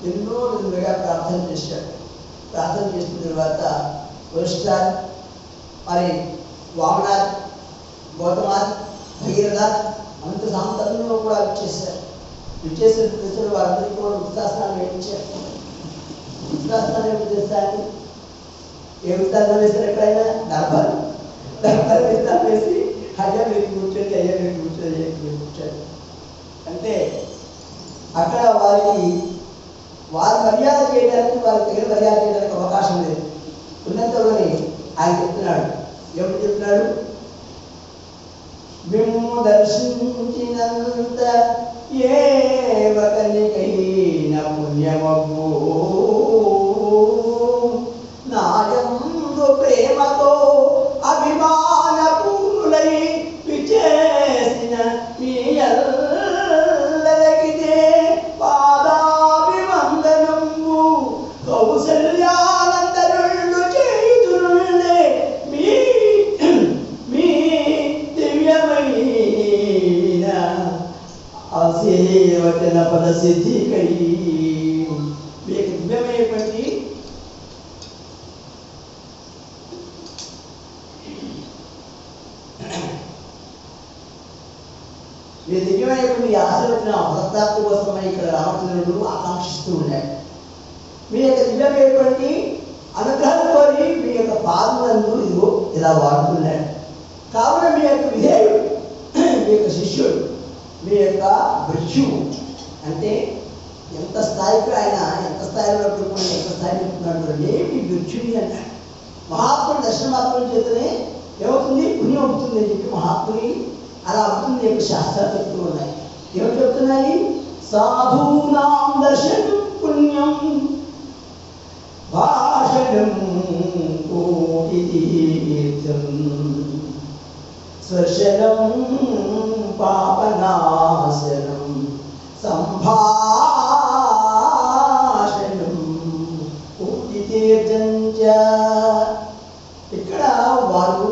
ఎన్నో విధంగా ప్రార్థన చేశాడు. ప్రార్థన చేసిన తర్వాత వశిష్ఠార్, మరి వామనాథ్, గౌతమాథ్, భగీరథాథ్ అంత సాంతంలో కూడా ఇచ్చేశారు. ఇచ్చేసిన ప్రజలు వారందరికీ కూడా వృత్తాసనాలు వేయించారు. వృత్తాసనాలు ఏమి చేస్తారని ఏ వృత్తాసనం వేస్తారు? ఎక్కడైనా దర్బారు వృత్తాలు వేసి అయ్యా మీరు కూర్చొని, అయ్యా మీరు కూర్చొని, అయ్యా మీరు కూర్చోండి అంటే అక్కడ వారి మర్యాద చేయడానికి, వారికి తగిన మర్యాద చేయడానికి అవకాశం లేదు. ఉన్నంతలోనే ఆయన చెప్తున్నాడు. ఏమిటి చెప్తున్నాడు? మేము దర్శించినంత ఏ ఒకరికైన పుణ్యమబ్బు నాయందు ప్రేమతో అభిమాన పూలై విచేసిన మీ ఎల్లరికిదే పాదాభివందనము కౌసల్యానందరుళ్ళు చేయుచునుండే మీ దివ్యమైన ఆశీర్వచన పద సిద్ధికై మీకు దివ్యమైనటువంటి మీ దివ్యమైనటువంటి ఆశీర్వచన ఫలప్రాప్తి కోసమై ఇక్కడ రామచంద్రుడు ఆకాంక్షిస్తూ ఉన్నాడు. మీ యొక్క దివ్యమైనటువంటి అనుగ్రహం కోరి మీ యొక్క పాదములను ఇదిగో ఇలా వాడుతున్నాడు. కావున మీ యొక్క విధేయుడు, మీ యొక్క శిష్యుడు, మీ యొక్క భృత్యువు అంటే ఎంత స్థాయికి ఆయన ఎంత స్థాయిలో పెట్టుకుని ఎంత స్థాయిలో పెట్టుకున్నాడు మీ భృత్యుని అంటాడు. మహాత్ముడు దర్శనమాత్రం చేతనే ఏమవుతుంది? పుణ్యం అవుతుంది అని చెప్పి మహాత్ముని అలా అవుతుంది యొక్క శాస్త్రాలు చెప్తూ ఉన్నాయి. ఏమిటి చెప్తున్నాయి? సాధూనాం దర్శనం పుణ్యం భాషణం కోటి తీర్థం స్వర్శనం పాపనాశనం సంభాషణం కోటి తీర్థం. ఇక్కడ వారు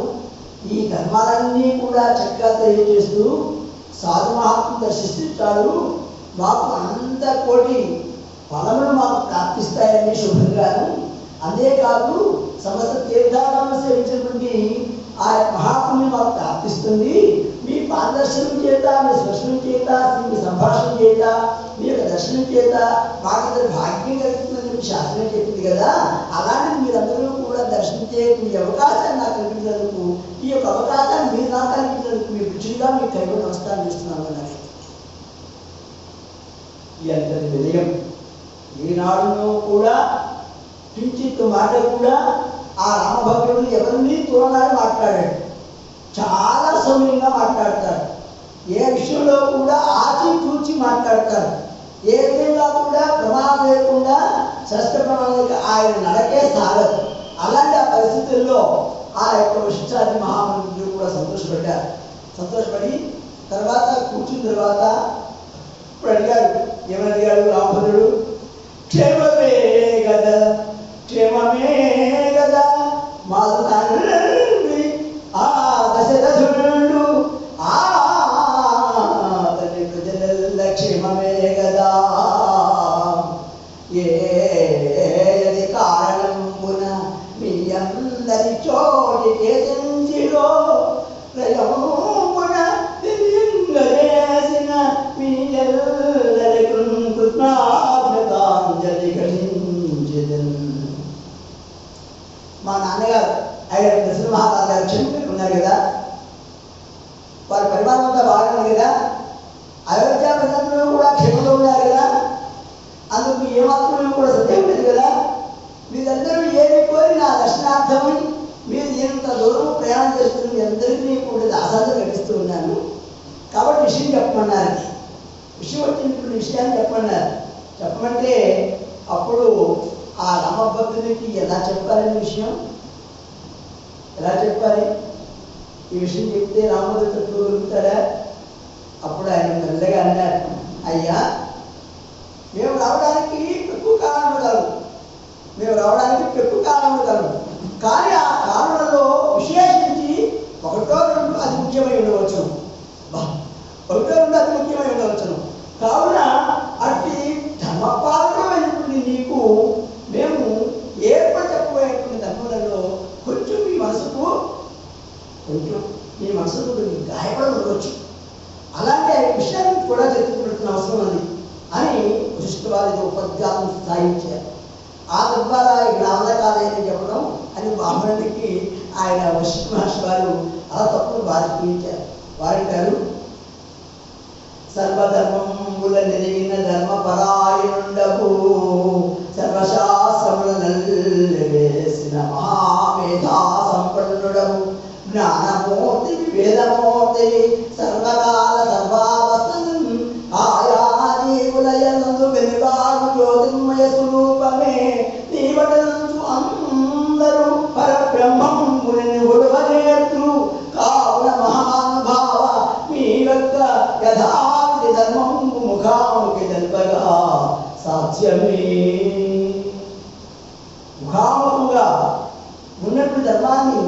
ఈ ధర్మాలన్నీ కూడా చక్కగా తెలియజేస్తూ సాధు మహాత్ములు దర్శిస్తాడు. మాకు అంత కోటి ఫలములు మాకు ప్రాప్తిస్తాయని శుభంగాను, అంతేకాదు సమస్త తీర్థాలను సేవించినటువంటి ఆ మహాత్ముని మాకు ప్రాప్తిస్తుంది. మీ పాదర్శనం చేత, మీ స్పర్శనం చేత, మీ సంభాషణ చేత, మీ యొక్క దర్శనం చేత మాకందరి భాగ్యం కలుగుతుందని శాస్త్రం చెప్పింది కదా. అలాంటిది మీరందరూ కూడా దర్శించే మీ అవకాశాన్ని నాకు కల్పించినందుకు, ఈ యొక్క అవకాశాన్ని మీరు నాకు కల్పించినందుకు మీ రుచిగా మీకు కైవ నమస్కారం చేస్తున్నాను అన్నారు. ఎంతటి వినయం! ఈనాడులో కూడా కించిత్ మాట కూడా ఆ రామభక్తుడు ఎవరిని తోనాలని మాట్లాడాడు. చాలా సౌమ్యంగా మాట్లాడతాడు. ఏ విషయంలో కూడా ఆచి తూచి మాట్లాడతాడు. ఏ విధంగా కూడా ప్రమాదం లేకుండా శస్త్ర ప్రమాణాలకు ఆయన నడకే సాగదు. అలాంటి ఆ పరిస్థితుల్లో ఆ యొక్క వశిష్ఠాది మహామునులు కూడా సంతోషపడ్డారు. సంతోషపడి తర్వాత కూర్చున్న తర్వాత ఇప్పుడు అడిగాడు. ఏమని అడిగాడు రామభద్రుడు? క్షేమమే కదా, క్షేమమే కదా మా తండ్రి ఆ దశరథుడు ఆ తల్లి ప్రజల క్షేమమే కదా. ఏది కారణంబున మీ అందరి చోటి చేసించిలో ప్రయమున తెలియంగజేసిన మీ ఎల్లరి కృష్ణాజ్ఞతాంజలి ఘటించిదన్. మా నాన్నగారు ఆయన దశరథ మహారాజు గారు క్షమించి ఉన్నారు కదా, వారి పరిమాణం అంతా బాగుంది కదా, అయోధ్య ప్రజలందరూ కూడా క్షేమంలో ఉన్నారు కదా, అందుకు ఏమాత్రమే కూడా సత్యం లేదు కదా. మీరందరూ ఏమి కోరి నా దర్శనార్థమై మీరు ఇంత దూరం ప్రయాణం చేస్తున్న మీ అందరికీ కూడా దాసాలు కట్టిస్తూ ఉన్నాను. కాబట్టి విషయం చెప్పమన్నారు. విషయం వచ్చినప్పుడు విషయాన్ని చెప్పమన్నారు. చెప్పమంటే అప్పుడు ఆ రామభక్తుడికి ఎలా చెప్పాలని విషయం ఎలా చెప్పాలి? ఈ విషయం చెప్తే రాముడు తట్టుకోగలుగుతాడా? అప్పుడు ఆయన మెల్లగా అన్నారు, అయ్యా మేము రావడానికి ఎక్కువ కారణం కలవు, కానీ ఆ కారణంలో విశేషించి ఒకటో రెండు అది ముఖ్యమై ఉండవచ్చును. కావున అట్టి ధర్మపాలనమైనటువంటి నీకు మేము ఏర్పడి చెప్పబోయేటువంటి ధర్మలలో కొంచెం మీ మనసుకు గాయపడి ఉండవచ్చు. అలాంటి విషయాన్ని కూడా తెలుసుకున్న అవసరం ఉంది అని వశిష్ఠువారి ఉపద్ఘాతం సాధించారు. ఆ తద్వారా గ్రామకాలని చెప్పడం అని బ్రాహ్మణుడికి ఆయన వశిష్ఠ మహర్షి వారు అలా తప్పును వారికి వారింటారు. సర్వధర్మముల నెరిగిన ధర్మపరాయణుండవు, సర్వశాస్త్రముల నల్లివేసిన మహామేధా సంపన్నుడవు, జ్ఞానమూర్తి వేదమూర్తి సర్వకాల సర్వావస్థను ఆయా జీవులయందు వెనుగాడు జ్యోతిర్మయ స్వరూపమే నీవటంచు అందరూ పరబ్రహ్మముని గొడవనేర్తులు కావున మహానుభావ మీ యొక్క యథార్థి ధర్మము ముఖాముఖి తెలుపగా సాధ్యమే. ముఖాముఖంగా ఉన్నటువంటి ధర్మాన్ని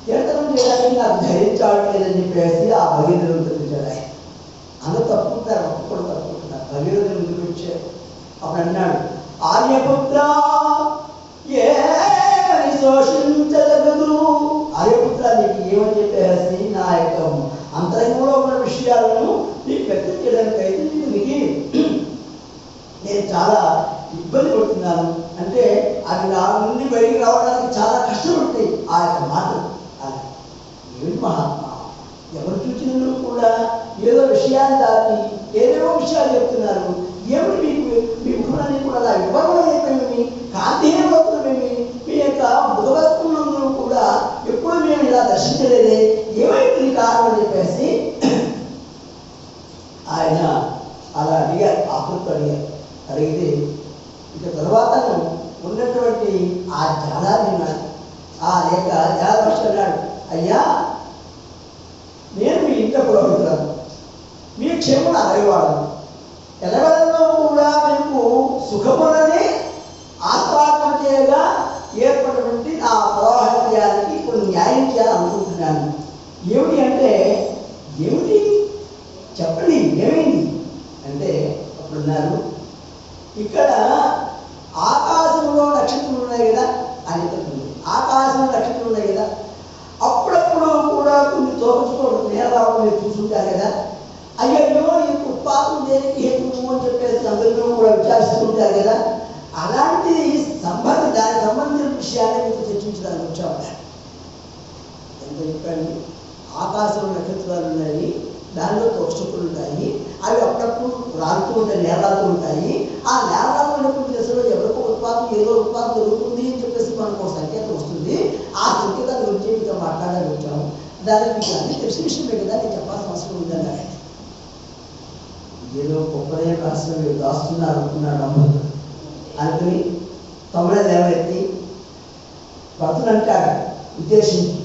కీర్తనం చేయడానికి నాకు ధరించాడు లేదని చెప్పేసి ఆ భగీరథుడు తెలిచాడు. ఆయన అందరూ తప్పుకుంటారు, ఒక్కడు తప్పుకుంటున్నారు. భగీరథుడు ముందుకు వచ్చారు. అప్పుడు అన్నాడు, ఆర్యపుత్ర ఏమని శోషించగలదు? ఆర్యపుత్ర నీకు ఏమని చెప్పేసి నా యొక్క అంతరంగంలో ఉన్న విషయాలను నీకు వ్యక్తం చేయడానికి అయితే నేను చాలా ఇబ్బంది పడుతున్నాను. అంటే అది నా నుండి బయటికి రావడానికి చాలా కష్టపడతాయి ఆ యొక్క మాటలు. ఏమిటి మహాత్మా, ఎవరు చూసినా కూడా ఏదో విషయాన్ని దాటి ఏదేవో విషయాలు చెప్తున్నారు. ఏమిటి మీకు మీ ముఖాన్ని కూడా అలా వివరణ అయిపోయింది, కాంతిహీనమవుతున్నామేమి, మీ యొక్క భగవత్తులందరూ కూడా ఎప్పుడు మేము ఇలా దర్శించలేదే, ఏమైంది కారణం అని చెప్పేసి ఆయన అలా అడిగారు. ఆకృతి అడిగితే ఇక తర్వాత ఉన్నటువంటి ఆ జాలాన్ని ఆ యొక్క జాలపక్షి అన్నాడు, అయ్యా నేను మీ ఇంట పురోహితులను, మీ క్షేమను అడగవాడను, ఎలవలలో కూడా మీకు సుఖములని ఆస్వాదన చేయగా ఏర్పడినటువంటి ఆ ప్రవాహానికి ఇప్పుడు న్యాయం చేయాలనుకుంటున్నాను. ఏమిటి అంటే ఏమిటి చెప్పండి, ఏమైంది అంటే అప్పుడున్నారు, ఇక్కడ ఆకాశంలో నక్షత్రాలు ఉన్నాయి కదా అని చెప్తుంది. ఆకాశంలో నక్షత్రాలు ఉన్నాయి కదా, అప్పుడప్పుడు కూడా కొన్ని తోకచుకోవడం నేల రావడం మీరు చూసుంటారు కదా. అయ్యో ఈ ఉత్పాదం దేనికి హేతువు అని చెప్పేసి అందరిలో కూడా విచారిస్తూ ఉంటారు కదా. అలాంటి దానికి సంబంధించిన విషయాన్ని మీకు చర్చించడానికి వచ్చాము. ఎంత చెప్పండి, ఆకాశంలో నక్షత్రాలు ఉన్నాయి, దానిలో తోకచుక్కలు ఉంటాయి, అవి అప్పుడప్పుడు రాలుతూ ఉంటాయి, నేరాలుతూ ఉంటాయి. ఆ నేరాలు ఉన్నప్పుడు దశలో ఎవరికో ఏదో ఉత్పాదం జరుగుతుంది అని చెప్పేసి మనకు ఒక సంకేతం వస్తుంది. ఆ సంకేతాల గురించి మీతో మాట్లాడాలని వచ్చాము. దానికి మీకు అన్ని తెలిసిన విషయమే కదా, నేను చెప్పాల్సిన అవసరం ఉందన్నాడు. ఏదో గొప్పదే రాష్ట్రం మీరు దాస్తున్నారు అనుకున్నాడు అమ్మడు. అనుకుని తమ్ముడే లేవెత్తి భర్తలు అంటాడు ఉద్దేశించి,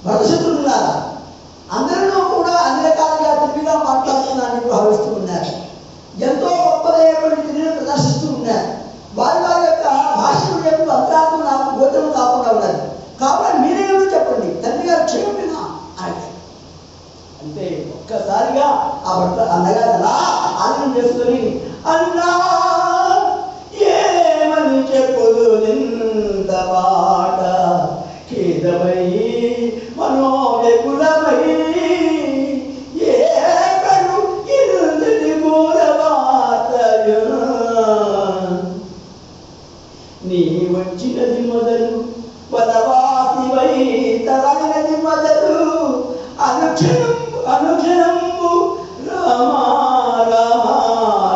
భరతశత్రులున్నారా, అందరిలో కూడా అన్ని రకాలుగా తిరిగిగా మాట్లాడుతున్నారని భావిస్తూ ఉన్నారు. ఎంతో గొప్పదైనటువంటి తిరిగి ప్రదర్శిస్తూ ఉన్నారు. వారి వారి యొక్క భాషను చెప్పి అంతరాత్మ నాకు గోచరం కాకుండా ఉన్నారు. కాబట్టి మీరేమో చెప్పండి, తండ్రి గారు క్షేమమేనా అంటే అంటే ఒక్కసారిగా ఆ భర్త అన్నగా అలా ఆనందం చేసుకొని, అన్నా ఏమని చెప్పుదు నింద మాట ఖేదమై మనోవ్యకులమై ఏకడు ఇరుంది మూలవాతయు నీ వచ్చినది మొదలు వనవాసివై తరగది మొదలు అనుక్షణము రామా రామా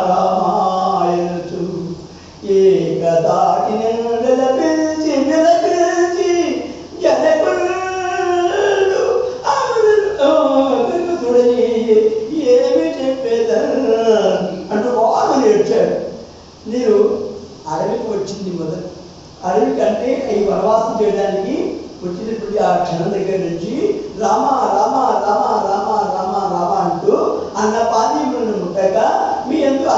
రామాయణు ఏకదాటి పిలిచి పిలిచి జనకులు చూడని ఏమి చెప్పేదా అంటూ బాగా ఏడ్చాడు. నేను అడవికి వచ్చింది మొదలు, అడవి కంటే ఈ వనవాసం చేయడానికి వచ్చినటువంటి ఆ క్షణం దగ్గర నుంచి రామ రామ రామ రామ రామ రామ అంటూ అన్న పానీయులను ముట్టక మీ ఎందుకు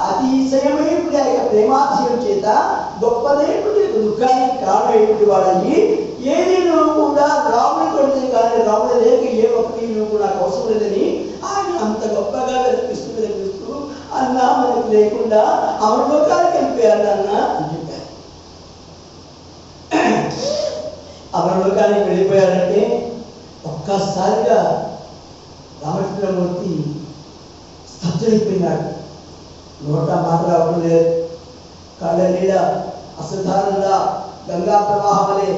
అతిశయమైనటువంటి ఆ యొక్క ప్రేమాతిశయం చేత గొప్పదైనటువంటి దుఃఖానికి కారణమైనటువంటి వాళ్ళని ఏది నువ్వు కూడా రాముని కొడితే కానీ రాముడు లేక ఏ ఒక్కటి నువ్వు కూడా నాకు అవసరం లేదని ఆయన అంత గొప్పగా వెలిపిస్తూ అన్న మనకు లేకుండా అమరలోకానికి వెళ్ళిపోయాడు అన్న అని చెప్పారు. అమరలోకానికి వెళ్ళిపోయాడంటే ఒక్కసారిగా రామచంద్రమూర్తి స్తబ్దుడైపోయినాడు. నోట మాట రావడం లేదు. కళ్ళ నీడ అసాధారణంగా గంగా ప్రవాహం వలె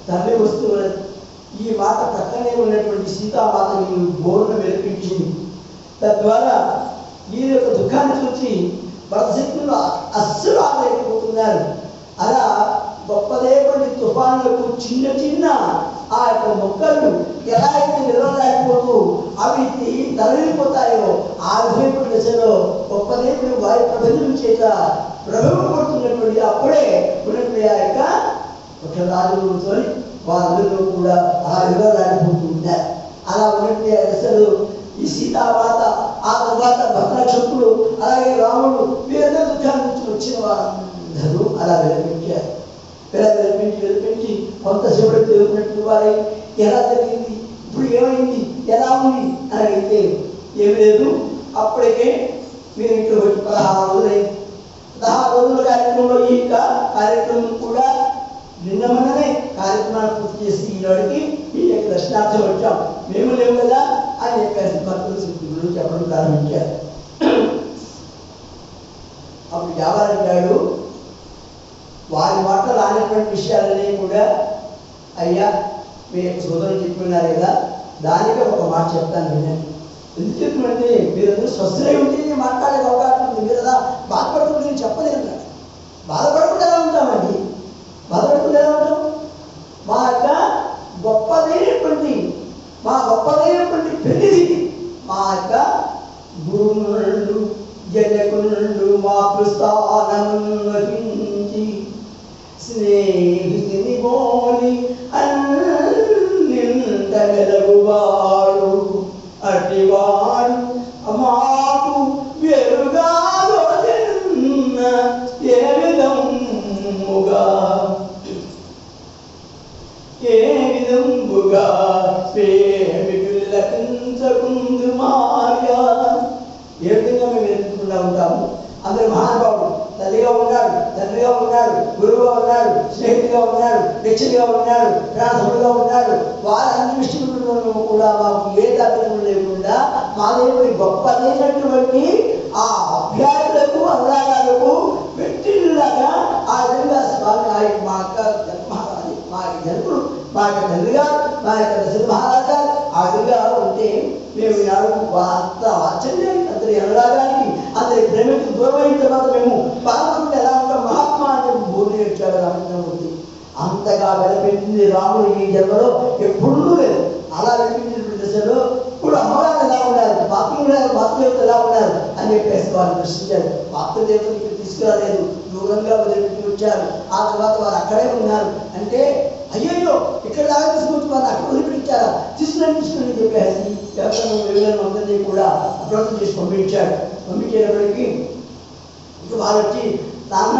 తల్లి వస్తున్నది. ఈ మాట ప్రక్కనే ఉన్నటువంటి సీతామాతని బోర్ను వెలిపించింది. తద్వారా ఈ యొక్క దుఃఖాన్ని చూసి భరతశత్రులు అస్సలు ఆగలేకపోతున్నారు. అలా గొప్పదేపటి తుఫానులకు చిన్న చిన్న ఆ యొక్క మొక్కలు ఎలా అయితే నిలవలేకపోతూ అవి తరలిపోతాయో ఆ విధమైనటువంటి దశలో గొప్పదేపుడు వారి ప్రబంధం చేత ప్రభావం పడుతున్నటువంటి అప్పుడే ఉన్నటువంటి ఆ యొక్క వృక్షరాజులతో వాళ్ళందరూ కూడా ఆ నిలవలేకపోతూ ఉంటారు. అలా ఉన్నటువంటి ఆ దశలో ఈ సీతామాత ఆ తర్వాత భద్రక్షకుడు అలాగే రాముడు వీరందరూ దుఃఖాన్ని నుంచి వచ్చిన వారందరూ అలా విలపించారు. విలపించి కొంతసేపటి తెలుగునట్టు వారై ఎలా జరిగింది, ఇప్పుడు ఏమైంది, ఎలా ఉంది అని అడిగితే ఏమి లేదు, అప్పటికే మీరు ఇక్కడ వచ్చి 16 రోజులైంది. 16 రోజుల కార్యక్రమంలో ఈ కార్యక్రమం కూడా నిన్న మొన్ననే కార్యక్రమాన్ని పూర్తి చేసి ఈనాడికి ఈ యొక్క దర్శనార్థం వచ్చాం, మేము లేవు కదా అని చెప్పేసి భక్తులు సిద్ధులు చెప్పడం ప్రారంభించారు. అప్పుడు యావాలంటాడు, వారి మాటలు రానటువంటి విషయాలన్నీ కూడా అయ్యా మీ యొక్క సోదరులు చెప్పుకున్నారు కదా, దానికే ఒక మాట చెప్తాను వినండి. ఎందుకు చెప్తున్నంటే మీరందరూ స్వస్థలై ఉంటే మాట్లాడే అవకాశం ఉంది. మీరు కదా బాధపడుతుంటే నేను చెప్పలేదు. బాధపడకుండా ఎలా ఉంటామండి? బాధపడకుండా ఎలా ఉంటాం? మా యొక్క గొప్పదైనటువంటి పెళ్లి మా యొక్క గురువులు జనకులు మాకు స్థానం వహించి స్నేహితుని బోలి అన్నింటగలగువాడు అటివాడు మాకు వెరుగా ఏ విధముగా ప్రేమికులకించకుందు మాయా. ఏ విధంగా మేము ఎదుర్కొంటూ ఉంటాము. అందరు మహానుభావుడు తల్లిగా ఉన్నాడు, తండ్రిగా ఉన్నాడు, గురువుగా ఉన్నాడు, స్నేహితుడిగా ఉన్నాడు, రక్షకుడిగా ఉన్నాడు, ప్రాణముడిగా ఉన్నాడు. వారందరి విషయంలో కూడా మాకు ఏ తగ్గడం లేకుండా మా దేవుడి గొప్పదైనటువంటి ఆ అభ్యాసులకు అనురాగాలకు పెట్టిలాగా ఆ విధంగా స్వామి మా యొక్క జన్మహారాజు మా యొక్క జన్ముడు మా యొక్క తండ్రిగా మా యొక్క దశరథ మహారాజా ఆ విధంగా ఉంటే మేము ఈనాడు అంత ఆశ్చర్యానికి అందరి అనురాగానికి అందరి ప్రేమకు దూరమైన తర్వాత మేము బాధపడి ఎలా ఉంటాం మహాత్మా అని బోధి వచ్చాడు రామచంద్రమూర్తి. అంతగా వెలపెట్టింది రాముడు ఈ జన్మలో ఎప్పుడూ లేదు. అలా వెలిపించినటువంటి దశలో ఇప్పుడు అమ్మగారు ఎలా ఉన్నారు, మాతృదేవత ఎలా ఉన్నారు అని చెప్పేసి వాళ్ళు ప్రశ్నించారు. మాతృదేవతలు ఇక్కడ తీసుకురాలేదు, దూరంగా వదిలిపెట్టి వచ్చారు. ఆ తర్వాత వారు అక్కడే ఉన్నారు అంటే అయ్యో ఇక్కడ దాకా తీసుకొచ్చి వారిని అక్కడ వదిలిపెట్టించారా, తీసుకుని చెప్పేసి వ్యవసాయం అందరినీ కూడా అప్రోచ్ చేసి పంపించాడు. పంపించేటప్పటికి ఇక వాళ్ళు వచ్చి నాన్న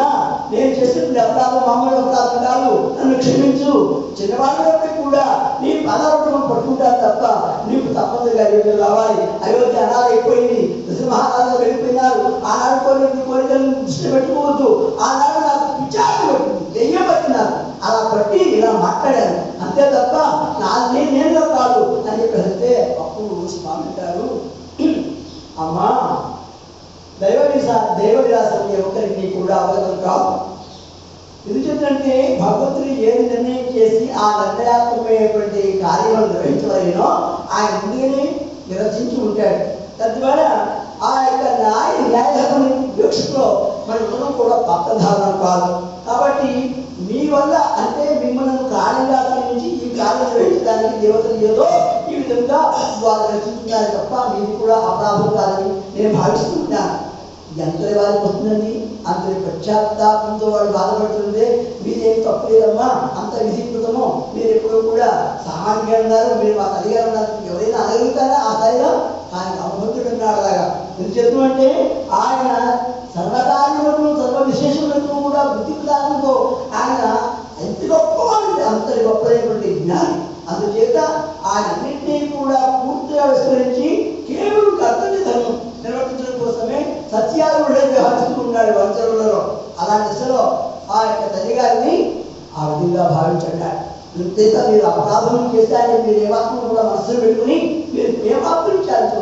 నేను చేసినటువంటి అపరాధం మామూలు అపరాధం కాదు, నన్ను క్షమించు, చిన్నవాళ్ళకి కూడా నీ పదార్థం పట్టుకుంటారు తప్ప నీకు తప్పనిసరిగా అయోధ్య రావాలి. అయోధ్య అనాథ అయిపోయింది, మహారాజు వెళ్ళిపోయినారు. ఆనాడు కోరికలను దృష్టి పెట్టుకోవద్దు, ఆనాడు నాకు పిచ్చారు పట్టింది, దెయ్యం పట్టినారు, అలా పట్టి ఇలా మాట్లాడాను అంతే తప్ప నేను కాదు అని చెప్పేస్తే అప్పుడు స్వామి అంటారు, అమ్మా దైవవిలాసం ఒకరికి కూడా అవగతం కాదు. ఎందుకంటే భగవంతుడు ఏది నిర్ణయం చేసి ఆ నిర్ణయాత్మకమైనటువంటి కార్యాలను నిర్వహించలేనో ఆయన ముందుగానే నిర్వచించి ఉంటాడు. తద్వారా ఆ యొక్క న్యాయధర్మం ఉపేక్షలో మరి ఉండడం కూడా పాత్రధారణం కాదు. కాబట్టి మీ వల్ల అంటే మిమ్మల్ని కాళీగా నుంచి ఈ కార్యం నిర్వహించడానికి దేవతలు ఏదో ఈ విధంగా వారు రచించుతున్నారు తప్ప మీది కూడా అపరాధం కాదని నేను భావిస్తున్నాను. ఎంతటి వారికి వస్తుందండి, అంతటి పశ్చాత్తాపంతో వాడు బాధపడుతుంటే మీరేం తప్పు లేదమ్మా, అంత విధికృతమో మీరు ఎప్పుడూ కూడా సామాన్యంగా ఉన్నారు, మీరు మా తల్లిగా ఉన్నారు, ఎవరైనా అనగలుగుతారా ఆ స్థాయిలో? ఆయన అవభక్తుడు ఉన్నాడు. అలాగా ఎందుకు అంటే ఆయన సర్వకార్యములకు సర్వ విశేషములకు కూడా బుద్ధి ప్రదానంతో ఆయన ఎంత గొప్పవాడు, అంతటి గొప్పదైనటువంటి జ్ఞాని. అందుచేత ఆయన అన్నింటినీ కూడా పూర్తిగా విస్మరించి కేవలం కర్తవ్య ధర్మం నిర్వర్తించడం కోసమే సత్యాలుడే వ్యవహరిస్తూ ఉన్నాడు వంచరులలో. అలాంటి దశలో ఆ యొక్క తల్లిగారిని ఆ విధంగా భావించండి. అంతేత మీరు అపరాధం చేశారని మీరు ఏమాత్రం కూడా మనసులో పెట్టుకుని మీరు ఏమాత్రం చేయాల్సి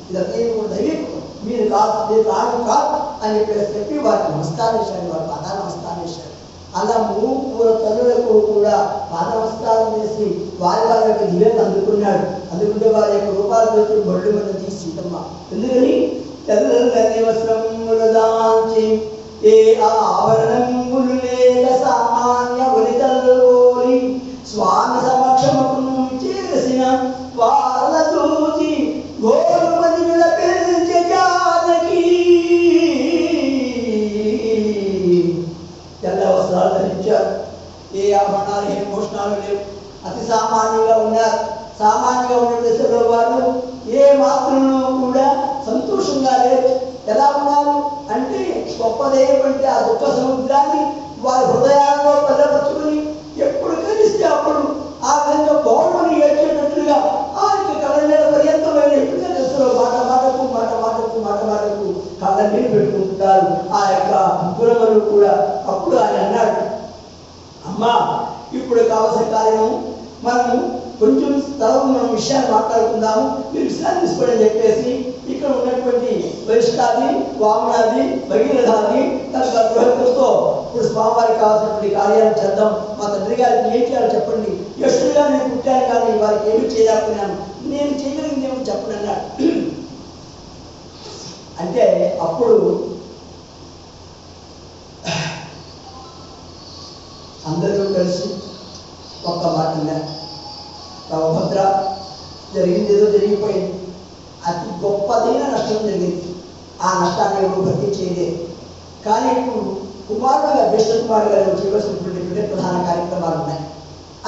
ఇదంతా కూడా దైవీకృతం, మీరు కాదు, మీరు కాదు కాదు అని చెప్పి వారికి నమస్కారం చేశాడు, వారి పాద నమస్కారం చేశాడు. అలా మూడు తల్లులకు కూడా పాద నమస్కారం చేసి వారి యొక్క దివ్యను అందుకున్నాడు. అందుకుంటే వారి యొక్క రూపాలు పెట్టి బొడ్డు మీద తీసి సీతమ్మ ఎందుకని తెల్లని వస్త్రములు దాల్చి ఏ ఆభరణములు లేక సామాన్య ఒలితల్లోలి స్వామి సమక్షమును చేసిన వాళ్ళ చూచి గోరుమని విలపించే జానకి తెల్ల వస్త్రాలు ధరించారు. ఏ ఆభరణాలు ఏ భూషణాలు లేవు, అతి సామాన్యంగా ఉన్నారు. సామాన్యంగా ఉన్న దశలో వారు ఏ మాత్రంలో కూడా సంతోషంగా లేరు. ఎలా ఉన్నారు అంటే గొప్పదైనటువంటి ఆ దుఃఖ సముద్రాన్ని వారి హృదయాల్లో భద్రపరుచుకుని ఎప్పుడు కలిస్తే అప్పుడు ఆ విధంగా పౌర్ణమి ఏడ్చేటట్లుగా ఆ యొక్క కళ్ళ పర్యంతమైన ఎప్పుడైనా దశలో మాట మాటకు కళ్ళ నీళ్ళు పెట్టుకుంటారు ఆ యొక్క గురమలు కూడా. అప్పుడు ఆయన అన్నాడు, అమ్మా ఇప్పుడు కావలసిన కార్యము మనము కొంచెం స్థలం మనం విషయాన్ని మాట్లాడుకుందాము, మీరు విషయాన్ని తీసుకోండి చెప్పేసి ఇక్కడ ఉన్నటువంటి వరిష్ఠాది వామనాది భగీరథాది తన గృహంతో ఇప్పుడు స్వామివారికి కావాల్సినటువంటి కార్యాలు చేద్దాం, మా తండ్రి గారికి ఏం చేయాలో చెప్పండి, యష్టుగా నేను పుట్టాను కానీ వారికి ఏమి చేయలేకపోయినాను, నేను చేయగలిగింది ఏమో చెప్పండి అన్నాడు. అంటే అప్పుడు అందరూ కలిసి ఒక్క మాట అన్నారు, భద్ర జరిగింది ఏదో జరిగిపోయింది, అతి గొప్పదైన నష్టం జరిగింది, ఆ నష్టాన్ని ఎవరు భర్తీ చేయలేదు. కానీ ఇప్పుడు కుమారుడు గారు జ్యేష్ఠ కుమారుడు గారు చేయవలసినటువంటి ప్రధాన కార్యక్రమాలు ఉన్నాయి,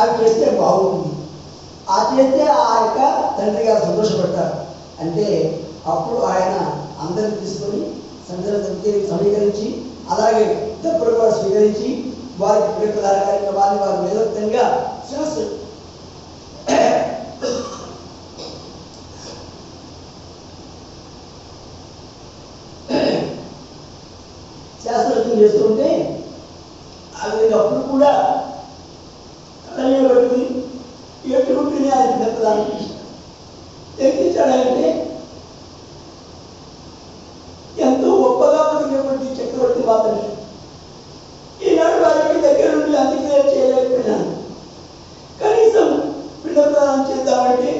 అవి చేస్తే బాగుంటుంది. ఆ చేస్తే ఆ యొక్క తండ్రి గారు సంతోషపడతారు. అంటే అప్పుడు ఆయన అందరిని తీసుకొని సమీకరించి అలాగే దప్పులు కూడా స్వీకరించి వారికి ప్రధాన కార్యక్రమాన్ని వారు నిరర్థంగా శాస్త్రజ్ఞం చేస్తుంటే ఆ విధంగా అప్పుడు కూడా కళ్ళ పట్టుకుని ఎట్టుకుంటుని ఆయన ప్రధానికి ఎక్కించాడంటే ఎంతో గొప్పగా పడినటువంటి చక్రవర్తి మాత్రమే ఈనాడు వారికి దగ్గర నుండి అందుకే చేయలేకపోయినాను. కనీసం పిండ ప్రదానం చేద్దామంటే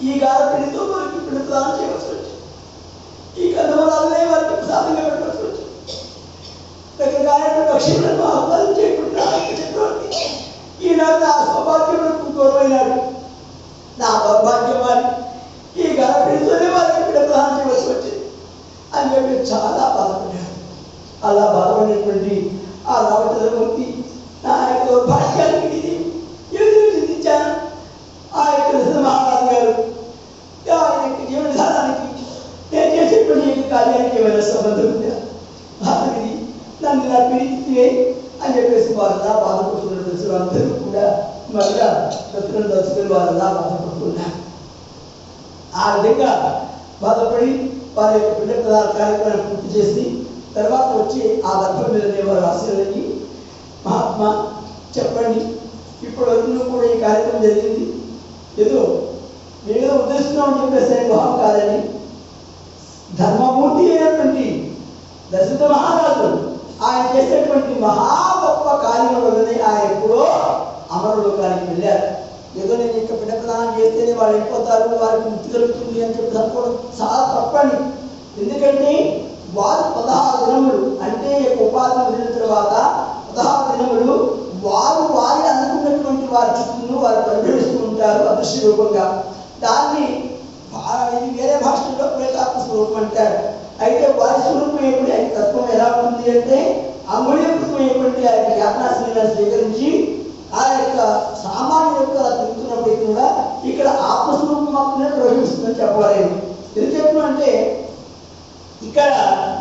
ఈ గారపిడితో వారికి పిండ ప్రదానం చేయవలసి వచ్చింది, ఈ కథమరాలనే వారికి ప్రసాదంగా పెట్టవలసి వచ్చింది. రకరకాల పక్షులను ఆహ్వానం చేయకుండా చక్రవర్తి ఈనాడు నా సౌభాగ్యములకు దూరమైనాడు, నా దౌర్భాగ్యం వారి ఈ గారపిడితోనే వారికి పిండ ప్రదానం చేయవలసి వచ్చింది అని చెప్పి చాలా బాధపడ్డాడు. అలా బాధపడినటువంటి ఆ రామచంద్రమూర్తి నా యొక్క దౌర్భాగ్యానికి ఎదురు చింతించాను. ఆ యొక్క మహారాజు గారు ఆయన యొక్క జీవన విధానానికి నేను చేసేటువంటి కార్యానికి ఏమైనా సంబంధం ఉందా, బాధకి నన్ను ఇలా పీడితే అని చెప్పేసి వారలా బాధపడుతున్న దశలు అందరూ కూడా మళ్ళా శత్రువులు దశలు వారలా బాధపడుతున్నారు. ఆ విధంగా బాధపడి వారి యొక్క పిండ ప్రధాన కార్యక్రమాన్ని పూర్తి చేసి తర్వాత వచ్చి ఆ దర్భం మీద వారు ఆశీర్వదించి మహాత్మా చెప్పండి ఇప్పటి వరకు కూడా ఈ కార్యక్రమం జరిగింది, ఏదో మేమేదో ఉద్దేశిస్తున్నామని చెప్పేసి భావం కాదని ధర్మమూర్తి అయినటువంటి దశరథ మహారాజు ఆయన చేసేటువంటి మహా గొప్ప కార్యం వల్లనే ఆయన ఎప్పుడో అమరలోకానికి వెళ్ళారు. ఏదో నేను ఇక్కడ పిండ ప్రదానం చేస్తేనే వాళ్ళు వెళ్ళిపోతారు, వారికి ముక్తి కలుగుతుంది అని చెప్పి అనుకోవడం చాలా తప్పండి. ఎందుకంటే వారు 16 దినములు అంటే ఉపాధి వదిలిన తర్వాత 16 దినములు వారు వారి అనుకున్నటువంటి వారి చుట్టూ వారు పరిభ్రమిస్తూ ఉంటారు అదృశ్య రూపంగా. దాన్ని ఇది వేరే భాషలో ప్రేతాత్మ స్వరూపం అంటారు. అయితే వారి స్వరూపమైనటువంటి ఆయన తత్వం ఎలా ఉంటుంది అంటే అమూల్యకృతమైనటువంటి ఆ యొక్క యాత్నాశ్రీలను స్వీకరించి ఆ యొక్క సామాన్య యొక్క తిరుగుతున్నప్పటికీ కూడా ఇక్కడ ఆత్మస్వరూపం మాత్రమే ప్రవేశిస్తుందని చెప్పలేదు. ఎందుకు అంటే ఇక్కడ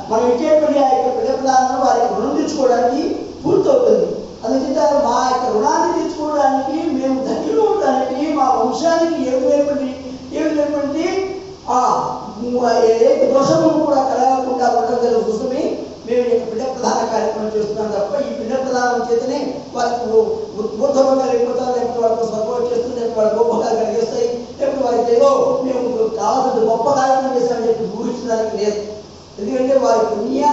మనం ఇచ్చేటువంటి ఆ యొక్క ప్రజాప్రదానంలో వారి యొక్క రుణం తీర్చుకోవడానికి పూర్తవుతుంది. అందుచేత మా యొక్క రుణాన్ని తీర్చుకోవడానికి మేము ధన్యులు ఉండడానికి మా వంశానికి ఏ విధమైనటువంటి దోషము కూడా కలగకుండా ఉండగల కోసమే మేము ఈ యొక్క పిండ ప్రధాన కార్యక్రమం చేస్తున్నాం తప్ప ఈ పిండ ప్రధానం చేతనే వాళ్ళకు ఊర్ధభంగా లేకపోతారు, లేకపోతే వాళ్ళకు స్వర్గం చేస్తుంది, లేకపోతే వాళ్ళ గోపకాలు కలిగిస్తాయి, లేకపోతే వారికి ఏదో మేము కావాల్సిన గొప్ప కార్యక్రమం చేస్తామని చెప్పి ఊహించడానికి లేదు. ఎందుకంటే వారి పుణ్య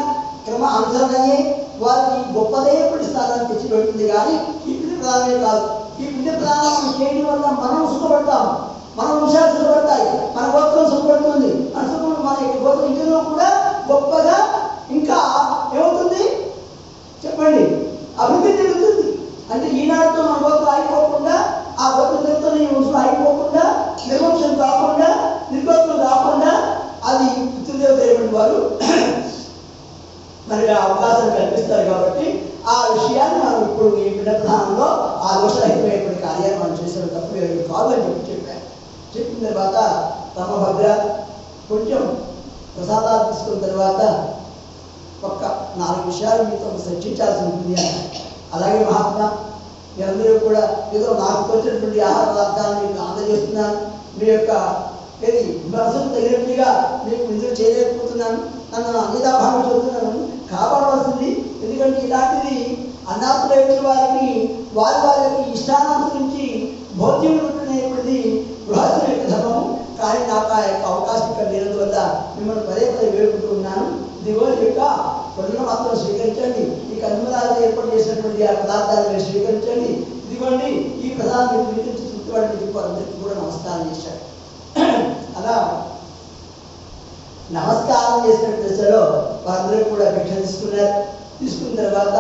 క్రమ అనుసరణయే వారికి గొప్పదైనటువంటి స్థానాన్ని తెచ్చి పెడుతుంది. కానీ ఈ పిండ ప్రధానమే కాదు. ఈ పిండ ప్రధానం చేయడం వల్ల మనం సుఖపడతాం, మన వంశాలు సుఖపడతాయి, మన గోత్రం సుఖపడుతుంది. అనుసుకుని మన యొక్క గోత్రం ఇంటిలో కూడా గొప్పగా ఇంకా ఏమవుతుంది చెప్పండి అభివృద్ధి చెందుతుంది. అంటే ఈనాడుతో మన గోత్రం ఆగిపోకుండా ఆ గోత్రంతో ఈ వంశం ఆగిపోకుండా నిర్వంశం కాకుండా నిర్గోత్రం కాకుండా అది పితృదేవతైనటువంటి వారు మనకి అవకాశం కల్పిస్తారు. కాబట్టి ఆ విషయాన్ని మనం ఇప్పుడు ఈ పిండ ప్రధానంలో ఆ దోషరహితమైనటువంటి కార్యాన్ని మనం చేసేది తప్ప కాదు అని చెప్పారు. చెప్పిన తర్వాత తమ భద్ర కొంచెం ప్రసాదాలు తీసుకున్న తర్వాత ఒక్క 4 విషయాలు మీతో చర్చించాల్సి ఉంటుంది అని. అలాగే మహాత్మా మీరందరూ కూడా ఏదో నాకు తోచినటువంటి ఆహార పదార్థాలను మీకు అందజేస్తున్నాను. మీ యొక్క ఏది మనసుకు తగినట్టుగా మీకు నిధులు చేయలేకపోతున్నాను, నన్ను అన్నిదాభావం చెబుతున్నాను, కాపాడవలసింది. ఎందుకంటే ఇలాంటిది అన్నార్థులైన వారికి వారి వారికి ఇష్టానుసరించి భౌత్యం ఉంటున్నది గృహస్థుల యొక్క ధర్మము. కానీ నాకు ఆ యొక్క అవకాశం ఇక్కడ లేనందువల్ల మిమ్మల్ని పదే పదే వేడుకుంటూ ఉన్నాను. ఇదిగో ఈ యొక్క పనులను మాత్రం స్వీకరించండి. ఈ కన్నుమరాలు ఏర్పాటు చేసినటువంటి ఆ పదార్థాలు మీరు స్వీకరించండి. ఇదిగోండి ఈ ప్రధానం మీరు స్వీకరించి తృప్తిపడి చెప్పి వారందరికీ కూడా నమస్కారం చేశారు. అలా నమస్కారం చేసిన దశలో వారందరూ కూడా భిక్ష తీసుకున్నారు. తీసుకున్న తర్వాత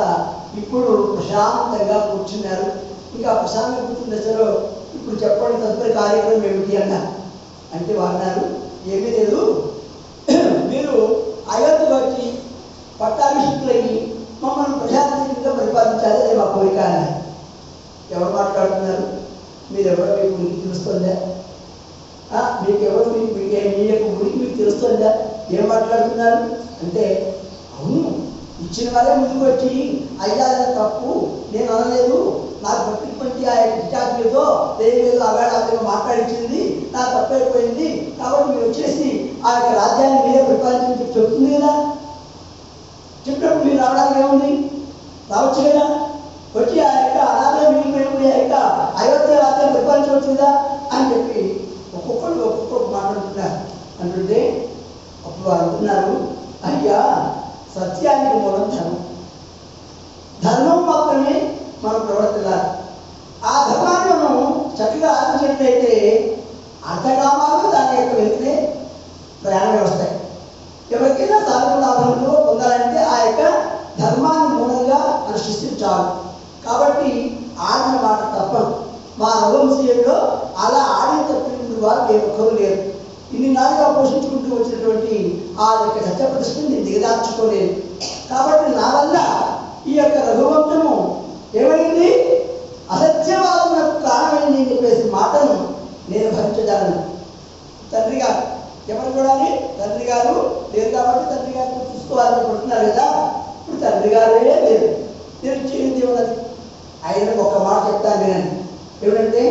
ఇప్పుడు ప్రశాంతంగా కూర్చున్నారు. ఇంకా ప్రశాంతంగా కూర్చున్న దశలో ఇప్పుడు చెప్పండి తదుపరి కార్యక్రమం ఏమిటి అన్నారు. అంటే వారు ఏమీ లేదు, మీరు అయోధ్య వచ్చి పట్టాభిషిక్తులయ్యి మమ్మల్ని ప్రశాంతంగా పరిపాలించాలి, అదే మా కోరిక అని. ఎవరు మాట్లాడుతున్నారు? మీరెవరో మీకు ఉనికి తెలుస్తుందా? మీకెవరు మీ యొక్క ఉనికి మీకు తెలుస్తుందా? ఏం మాట్లాడుతున్నారు అంటే, అవును ఇచ్చిన వాళ్ళే ముందుకు వచ్చి అయ్యా తప్పు నేను అనలేదు, నాకు పట్టినటువంటి ఆ యొక్క విచారణతో దేని మీద అవేళ మాట్లాడించింది, నాకు తప్పైపోయింది, కాబట్టి మీరు వచ్చేసి ఆ యొక్క రాజ్యాన్ని మీరే పరిపాలించి చెప్తుంది కదా. చెప్పినప్పుడు మీరు రావడానికి ఏముంది, రావచ్చు కదా. వచ్చి ఆ యొక్క అనాథ మిగిలిపోయినప్పుడు ఆ యొక్క అయోధ్య రాజ్యాన్ని పరిపాలించవచ్చు కదా అని చెప్పి ఒక్కొక్కరు మాట్లాడుతున్నారు. అంటుంటే అప్పుడు వారు అంటున్నారు, అయ్యా సత్యానికి మూలం ధర్మం, ధర్మం మాత్రమే మనం ప్రవర్తిల్లాలి. ఆ ధర్మాన్ని మనం చక్కగా ఆచరించినట్లయితే అర్థకామాలు దాని యొక్క వెంటనే ప్రయాణం వస్తాయి. ఎవరికైనా సాధన లాభంలో పొందాలంటే ఆ యొక్క ధర్మాన్ని మూలంగా అనుష్ఠించాలి. కాబట్టి ఆడిన మాట తప్పదు. మా రఘువంశీయుల్లో అలా ఆడిన తప్పిన వారు ఏ ఒక్కరూ లేరు. ఇన్ని నాలుగా పోషించుకుంటూ వచ్చినటువంటి ఆ యొక్క సత్యప్రతిష్టని నేను దిగదార్చుకోలేదు. కాబట్టి నా వల్ల ఈ యొక్క రఘువంశము ఏమైంది, అసత్యవాదులకు కారణమైంది అని చెప్పేసి మాటను నేను భరించగలను. తండ్రి గారు ఎవరు చూడాలి, తండ్రి గారు లేరు కాబట్టి తండ్రి గారిని చూసుకోవాలనుకుంటున్నారు కదా. ఇప్పుడు తండ్రి గారే లేదు, నేను చేయింది ఉన్నది. ఆయన ఒక మాట చెప్తాను వినండి. ఏమిటంటే,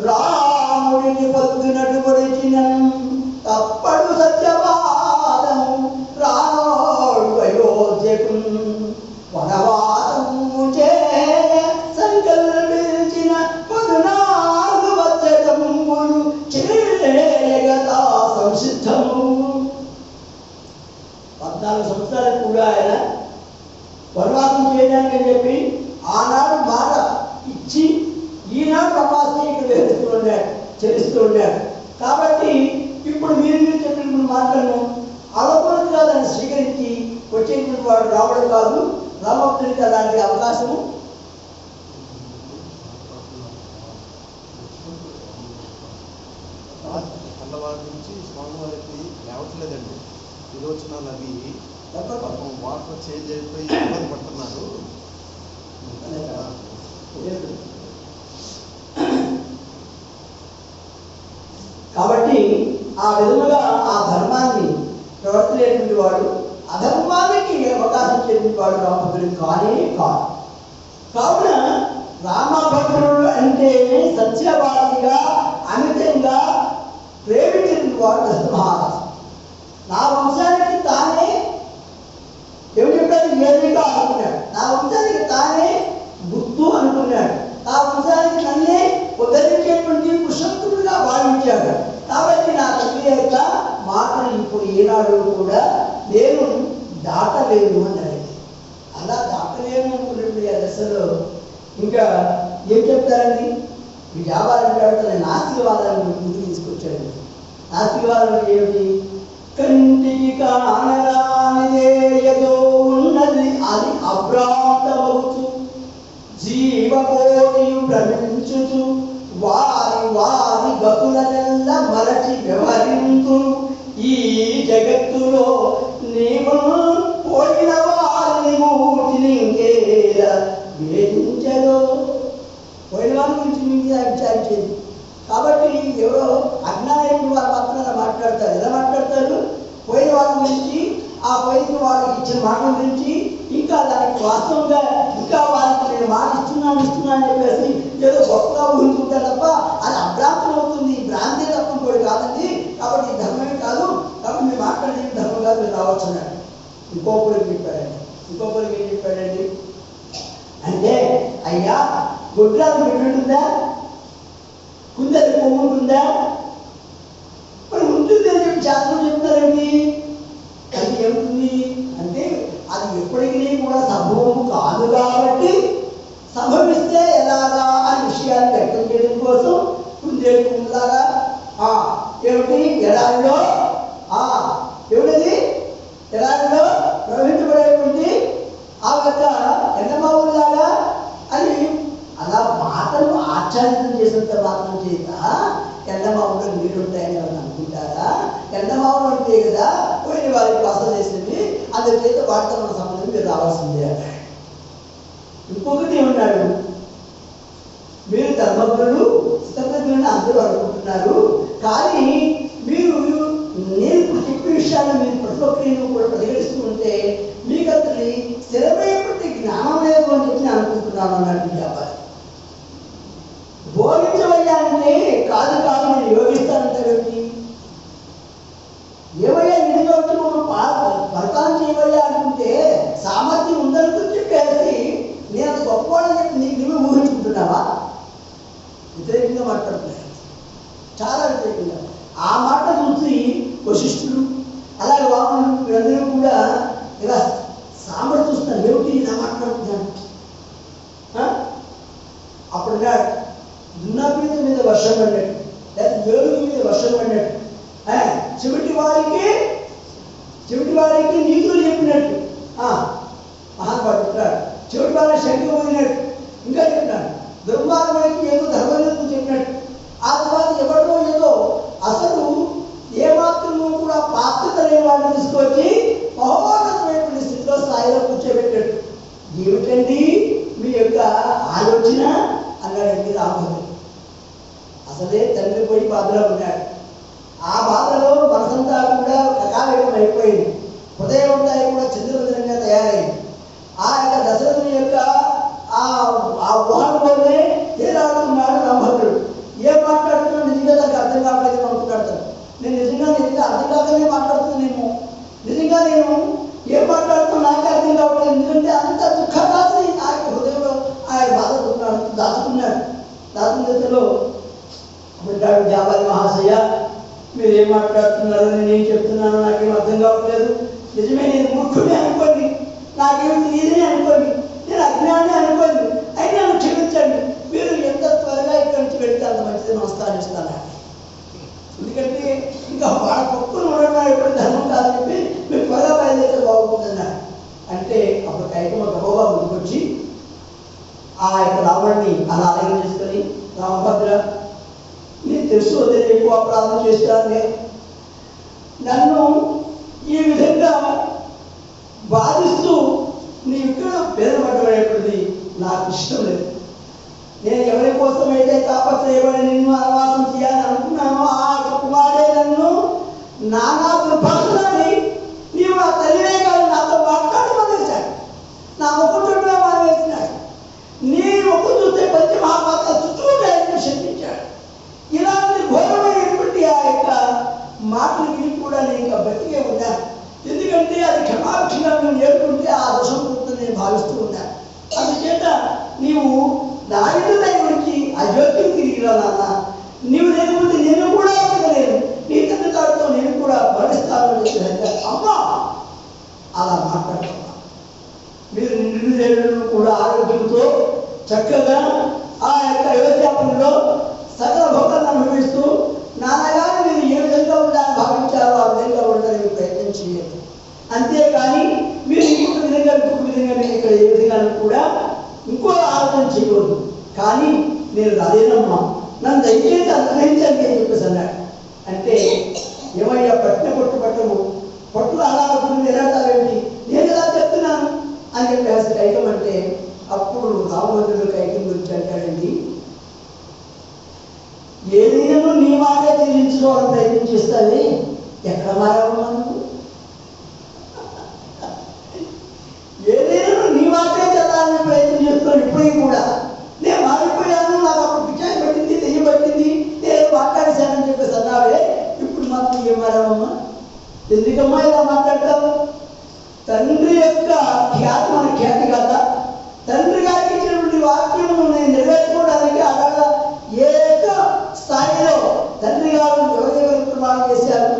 రాముడిని పొద్దునటు పొడిచిన తప్పడు సత్యవాదము రానోడు అయోధ్యకు వనవాసము చే సంకల్పించిన 14 వచ్చటములు చేయగతా సంసిద్ధము. 14 సంవత్సరాలకు కూడా ఆయన వనవాసం చేయడానికి అని చెప్పి ఆనాడు మాట ఇచ్చి ఈనాడు వనవాసం ఇక్కడ వేస్తూ ఉన్నాడు, చెల్లిస్తూ ఉన్నాడు. కాబట్టి ఇప్పుడు మీరు చెప్పిన మాటలను అలవోలుగా దాన్ని స్వీకరించి వాడు రాముడు కాదు. రామభక్తునికి అలాంటి అవకాశము తెల్లవారి నుంచి స్వామివారికి లేవట్లేదండి. విరోచనాలు అవి వాటర్ చేంజ్ అయిపోయి ఇబ్బంది పడుతున్నారు. కాబట్టి ఆ విధముగా ఆ ధర్మాన్ని ప్రవర్తించేటువంటి వాడు, అధర్మానికి అవకాశం ఇచ్చేటువంటి వాడు రామభద్రుడు కానే కాదు. కావున రామభద్రుడు అంటే సత్యవాదిగా అమితంగా ప్రేమించిన వాడు దశరథ మహారాజు. నా వంశానికి తానే ఏమి చెప్పాడు? ఏదిగా అనుకున్నాడు. నా వంశానికి తానే గుర్తు అనుకున్నాడు. నా వంశానికి నన్నే ఉద్ధరించేటువంటి పురుషోత్తముడుగా భావించాడు. కాబట్టి నా తల్లి యొక్క మాటలు ఇప్పుడు ఏనాడు కూడా నేను దాటలేను అన్నాడు. అలా దాటలేను అనుకున్నప్పుడు ఆ దశలో ఇంకా ఏం చెప్తారండి? ఈ వ్యాపారం పెడతాను నాస్తికవాదాన్ని ముందుకు తీసుకొచ్చాడు. నాస్తికవాదం ఏమిటి? కంటికి కానరానిదే ఏదో ఉన్నది అది అభ్రాంతమవుతూ జీవకోటియు భ్రమించుచు వారి వారి గతులనెల్ల మరచి వ్యవహరింతు ఈ జగత్తులో నీవు పోయిన వారిని మూటిని ఇంకేలా వేధించదో. పోయిన వారి గురించి మీ మీద విచారించేది. కాబట్టి ఎవరో అజ్ఞానైన వారు మాత్రం మాట్లాడతారు. ఎలా మాట్లాడతారు? పోయిన వారి గురించి, ఆ పోయిన వారికి ఇచ్చిన మాటల గురించి, ఇంకా దానికి వాస్తవంగా ఇంకా వారికి నేను మాట ఇస్తున్నాను అని చెప్పేసి ఏదో గొప్పగా ఊహించుకుంటారు తప్ప అది అభ్రాంతం అవుతుంది. భ్రాంతి తప్పం కూడా కాదండి. కాబట్టి ఈ ధర్మమే కాదు. కాబట్టి మీరు మాట్లాడేది ధర్మం కాదు, మీరు రావచ్చు అన్నాడు. ఇంకొకరికి చెప్పాడండి. ఇంకొకరికి ఏం చెప్పాడండి అంటే, అయ్యా గుడ్రాలు పెట్టుంటుందా? కుందరి కొమ్ము ఉంటుందా? మరి ఉంటుంది అని చెప్పి శాస్త్రం చెప్తారండి. అది ఏముంటుంది అంటే అది ఎప్పటికీ కూడా సంభవం కాదు. కాబట్టి సంభవిస్తే ఎలాగా అనే విషయాన్ని వ్యక్తం చేయడం కోసం కుందేలు కొమ్ములాగా ఏమిటి ఎడారిలో ఏమిటది ఎడారిలో ప్రవహించబడేటువంటి ఆ యొక్క ఎండమావులాగా అని అలా మాటలు ఆచ్ఛాదితం చేసినంత మాత్రం చేత ఎండమావులో నీళ్ళుంటాయని ఎవరు అనుకుంటారా? ఎండమావులు అంటే కదా పోయిన వారికి వాసన చేసింది. అందుచేత వాటితో మన సంబంధం మీరు రావాల్సిందే అన్నాడు. ఇంకొకటి ఏమన్నాడు? మీరు ధర్మజ్ఞులు స్థితజ్ఞులని అందరూ అనుకుంటున్నారు. కానీ మీరు నేను ఇప్పుడు చెప్పే విషయాన్ని మీరు ప్రతి ఒక్కరిని కూడా పరిగణిస్తూ ఉంటే మీకు అతని స్థిరమైనటువంటి జ్ఞానం లేదు అని చెప్పి నేను అనుకుంటున్నాను అన్నట్టు వ్యాపారం. భోగించవయ్యాలంటే కాదు కాదు నేను యోగిస్తానంటే ఏమయ్యా నిజంగా వచ్చి మమ్మల్ని పరిపాలన చేయవయ్యా అనుకుంటే సామర్థ్యం ఉందనుకుని చెప్పేసి నేను అంత గొప్పవాడని చెప్పి నీకు నువ్వు ఊహించుకుంటున్నావా? వ్యతిరేకంగా మాట్లాడుతున్నాను, చాలా వ్యతిరేకంగా. ఆ మాట చూసి వశిష్ఠుడు అలాగే వామనుడు వీళ్ళందరూ కూడా ఇలా సామర్థ్యం చూస్తున్నారు. ఏమిటి ఇలా మాట్లాడుతున్నాను? అప్పుడు దున్నపీత మీద వర్షం పడినట్టు, లేదా ఏనుగు మీద వర్షం పడినట్టు, చెవిటి వారికి నీతులు చెప్పినట్టు మహానుభావుడు చెవిటి వారికి శక్తి పోయినట్టు ఇంకా చెప్పినాడు. దుర్మార్గుడికి ఏదో ధర్మనిధులు చెప్పినట్టు. ఆ తర్వాత ఎవరిలో ఏదో అసలు ఏమాత్రము కూడా పాత్రత లేని వాడిని తీసుకొచ్చి మహోన్నతమైనటువంటి స్థితిలో స్థాయిలో కూర్చోబెట్టాడు. ఏమిటండి మీ యొక్క ఆలోచన అన్నాడండి రామభద్రుడు. అసలే తండ్రి పోయి బాధలో ఉన్నాడు. ఆ బాధలో మనసంతా కూడా కకావేగం అయిపోయింది. హృదయం అంతా కూడా చంద్రభద్రంగా తయారైంది. ఆ యొక్క దశరథుని యొక్క ఆ ఊహలోనే తేలాడుతున్నాడు రామభద్రుడు. ఏం మాట్లాడుతున్నాడు నిజంగా దానికి అర్థం కావట్లేదు అనుకుంటాడు. నేను నిజంగా అర్థం కాకనే మాట్లాడుతున్నానేమో, నిజంగా నేను ఏం మాట్లాడుతున్నా నాకు అర్థం కావట్లేదు. ఎందుకంటే అంత దుఃఖరాశి ఆ యొక్క హృదయంలో ఆయన బాధపడుతున్నాడు, దాచుకున్నాడు. దాచుకున్న దశలో అంటాడు, జాబాలి మహాశయ మీరేం మాట్లాడుతున్నారో నేనేం చెప్తున్నానో నాకేం అర్థం కావట్లేదు. నిజమే, నేను మూర్ఖుడే అనుకోండి, నాకేమి తెలియదని అనుకోండి, నేను అజ్ఞాని అనుకోండి, అయినా నన్ను క్షమించండి. మీరు ఎంత త్వరగా ఇక్కడి నుంచి వెళ్తే అంత మంచిది, నమస్కారం ఇస్తాను. ఎందుకంటే ఇంకా వాళ్ళ పప్పులు ఉండడం ఎప్పుడు ధర్మం కాదని చెప్పి మీరు త్వరగా బయలుదేరితే బాగుంటుందన్నాడు. అంటే వచ్చి ఆ యొక్క రావణ్ణి అలా ఆలయం చేసుకొని, రామభద్ర నేను తెలుసు నేను ఎక్కువ అపరాధం చేస్తానే, నన్ను ఈ విధంగా బాధిస్తూ నీ ఇక్కడ పేదపడబడేటువంటిది నాకు ఇష్టం లేదు. నేను ఎవరి కోసం అయితే తాపత్రయపడి నిన్ను ఆవాసం చేయాలని అనుకున్నానో ఆ కుమారుడే నన్ను నానా దుర్భాషలని నీవు నా తల్లినే కాదు నాతో మాట్లాడమనేసాడు. నా ముఖం చుట్టూ మానేసినాడు. నీ ముఖం చూస్తే పంచి మహాపాత్ర చుట్టూ శంకించాడు. ఇలాంటి ఘోరమైనటువంటి ఆ యొక్క మాటలు విని కూడా నేను ఇంకా బతికే ఉన్నాను. ఎందుకంటే అది క్షమాక్షిగా నేను నేర్చుకుంటే ఆ దోషం పోతుందని నేను భావిస్తూ ఉన్నాను. అందుచేత నీవు నా ఎదురైకి అయోగ్యం తిరిగిరా నాన్న, నీవు లేకపోతే నేను కూడా బతకలేను, నీ తండ్రి తాడుతో నేను కూడా భరిస్తాను అని చెప్పి అమ్మా అలా మాట్లాడుతున్నా. మీరు నిండు కూడా ఆరోగ్యంతో చక్కగా ఆ యొక్క అయోధ్యాపంలో సకల భోగాలను అనుభవిస్తూ నాన్నగారు మీరు ఏ విధంగా ఉండాలని భావించారో ఆ విధంగా ఉండడానికి ప్రయత్నం చేయండి. అంతేకాని మీరు ఇంకొక విధంగా మీరు ఇక్కడ ఏ విధంగా కూడా ఇంకో ఆలోచన చేయకూడదు. కానీ నేను రాలేనమ్మా, నన్ను దయచేసి అనుగ్రహించండి అని చెప్పేసి అన్నాడు. అంటే ఏమయ్యా పట్టిన పట్టులు అలా నిరాటాలేంటి, నేను ఎలా చెప్తున్నాను అని చెప్పేసి కైకం అంటే, అప్పుడు రామభద్రుడు కైకం గురించి అంటాడండి, ఏదైనా నీ మాటే చెల్లించుకోవాలని ప్రయత్నం చేస్తావే, ఎక్కడ మారావమ్మా నువ్వు? ఏదైనా నీ మాటే చెల్లాలని ప్రయత్నం చేస్తున్నావు. ఇప్పటికీ కూడా నేను మారిపోయాను, నాకు అప్పుడు పిచ్చాయి పట్టింది, తెయ్యి పట్టింది, నేను మాట్లాడేశానని చెప్పేసి అన్నావే, ఇప్పుడు మాత్రం ఏం మారావమ్మా? ఎందుకమ్మా ఇలా మాట్లాడతావు? తండ్రి యొక్క ఖ్యాతి మన ఖ్యాతి కదా. తండ్రి గారికి ఇచ్చినటువంటి వాక్యము నేను నెరవేర్చుకోవడానికి అక్కడ ఏక స్థాయిలో తండ్రి గారు ఎవరి ప్రమాణం చేశారు,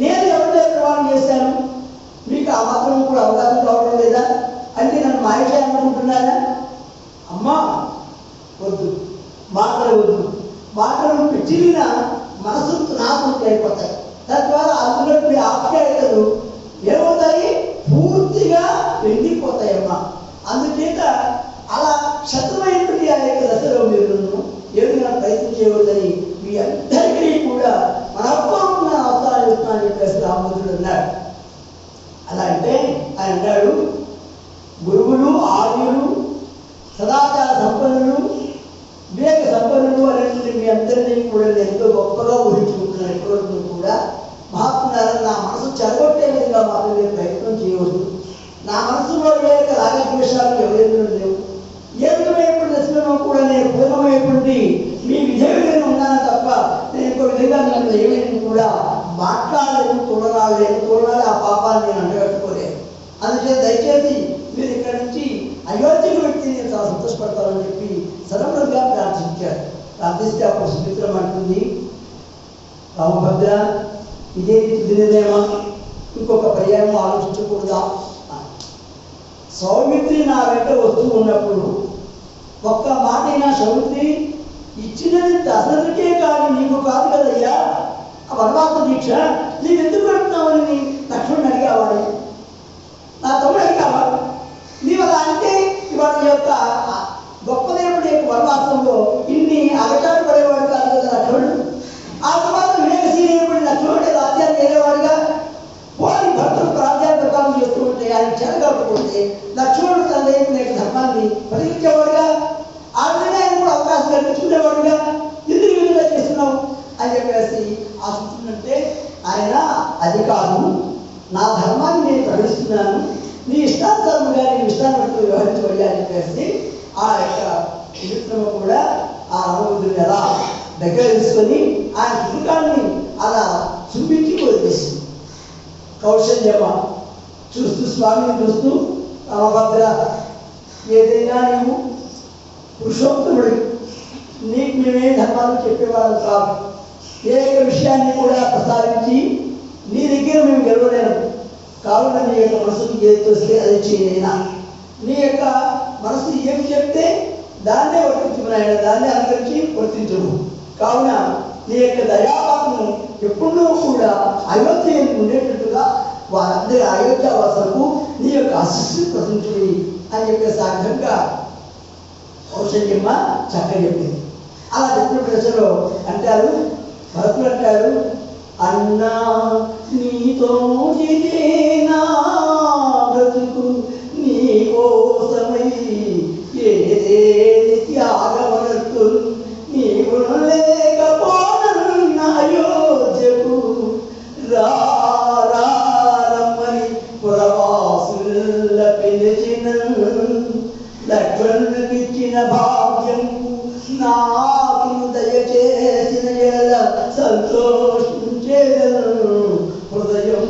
నేను ఎవరి ప్రమాణం చేశాను, మీకు ఆ మాత్రం కూడా అవగాహన కావడం లేదా? అంటే నన్ను మాయ అనుకుంటున్నారా? అమ్మా వద్దు, మాటలు వద్దు. మాటలు పిచ్చిలిన మనసు నాశనం అయిపోతాయి. తద్వారా అందులో ఆప్యాయతలు ఏమవుతాయి? పూర్తిగా ఎండిపోతాయమ్మా. అందుచేత అలా శత్రువైనటువంటి ఆ యొక్క దశలో మీరు ఏదైనా ప్రయత్నం చేయవద్దని మీ అందరికీ కూడా మనపూర్వకంగా అవసరాలు ఇస్తున్నాను చెప్పేసి రామభద్రుడు అన్నాడు. అలా అంటే ఆయన అన్నాడు, గురువులు ఆర్యులు సదాచార సంపన్నులు వివేక సంపన్నులు అనేటువంటి మీ అందరినీ కూడా నేను ఎంతో గొప్పగా ఊహించుకుంటున్నాను. ఇప్పటివరకు కూడా మహాత్ములారా, నా మనసు చెడగొట్టే విధంగా మాత్రం నేను ప్రయత్నం చేయవద్దు. నా మనసులో ఏ రాగద్వేషాలు ఎవరెందులో లేవు. ఏ విధమైనటువంటి దశలో కూడా నేను పూర్ణమైనటువంటి మీ విధేయులను ఉన్నాను తప్ప నేను ఇంకో విధంగా నన్ను ఏమైనా కూడా మాట్లాడలేదు, తోడరాలి ఆ పాపాన్ని నేను అండగట్టుకోలేదు. అందుచేత దయచేసి మీరు ఇక్కడి నుంచి అయోధ్యకు వ్యక్తి నేను చాలా సంతోషపడతానని చెప్పి సరళంగా ప్రార్థించారు. ప్రార్థిస్తే అప్పుడు సుమిత్రం అంటుంది, రామభద్ర ఇదే తుదినేమా, ఇంకొక పర్యాయం ఆలోచించకూడదా? సౌమిత్రి నా వెంట వస్తూ ఉన్నప్పుడు ఒక్క మాటైనా సౌమిత్రి ఇచ్చినది దశరథుడికే కానీ నీకు కాదు కదయ్యా ఆ వనవాస దీక్ష, నీవు ఎందుకు పెడుతున్నావని లక్ష్మణుని అడిగావాడు, నా తమ్ముడు అడిగావా? నీవు అలా అంటే ఇవాళ యొక్క గొప్పదేవుడి యొక్క వనవాసంలో ఇన్ని అగచాటు పడేవాడు కాదు కదా లక్ష్మణుడు. ఆ తర్వాత వివేకశీలైనటువంటి లక్ష్మణుడే రాజ్యాన్ని వేరేవాడుగా పోని భర్తలు రాజ్యాన్ని ప్రకారం చేస్తూ ఉంటే ఆయన చేరగకపోతే లక్ష్మణుడు తన యొక్క ధర్మాన్ని పరిగించేవాడుగా, ఆ విధంగా ఆయన కూడా అవకాశం కల్పించుకునేవాడుగా. ఎందుకు ఈ విధంగా చేస్తున్నావు అని చెప్పేసి ఆశిస్తుందంటే ఆయన అది కాదు, నా ధర్మాన్ని నేను ప్రకటిస్తున్నాను, నీ ఇష్టానుసారంగా నీ ఇష్టాన్ని బట్టి వ్యవహరించబడి అని చెప్పేసి ఆ యొక్క విచిత్రమ కూడా ఆ రామభద్రుని ఎలా దగ్గర తీసుకొని ఆయన సుఖాన్ని అలా చూపించి వదిలేసింది. కౌశల్యమ్మ చూస్తూ స్వామిని చూస్తూ, రామభద్ర ఏదైనా నీవు పురుషోత్తముడి, నీకు మేమే ధర్మాలు చెప్పేవాళ్ళం కాదు. ఏ యొక్క విషయాన్ని కూడా ప్రసాదించి నీ దగ్గర మేము గెలవలేము. కావున నీ యొక్క మనసుకు ఏది వస్తే అది చేయలేనా, నీ యొక్క మనసు ఏమి చెప్తే దాన్నే వర్తించుకున్నాయన, దాన్నే అనుసరించి వర్తించము. కావున నీ యొక్క దయాపాత్రను ఎప్పుడూ కూడా అయోధ్య ఉండేటట్టుగా వారందరి అయోధ్యావాసులకు నీ యొక్క ఆశీస్సులు ప్రసరించుడి అని చెప్పేసి ఆ విధంగా కౌశల్యమ్మ చక్కగా చెప్పింది. అలా చెప్పిన ప్రశ్నలో అంటారు, భరతుడు అంటాడు, అన్నా నీతో నా బ్రతుకు నీ కోసమై ఏదేది త్యాగమనర్తు నీవు లేకపోనన్న అయోధ్యకు రమ్మని పురవాసుల పిలిచిన లక్ష్మణునికిచ్చిన భాగ్యం నాకు దయచేసిన ఎడల సంతోషించేదను హృదయం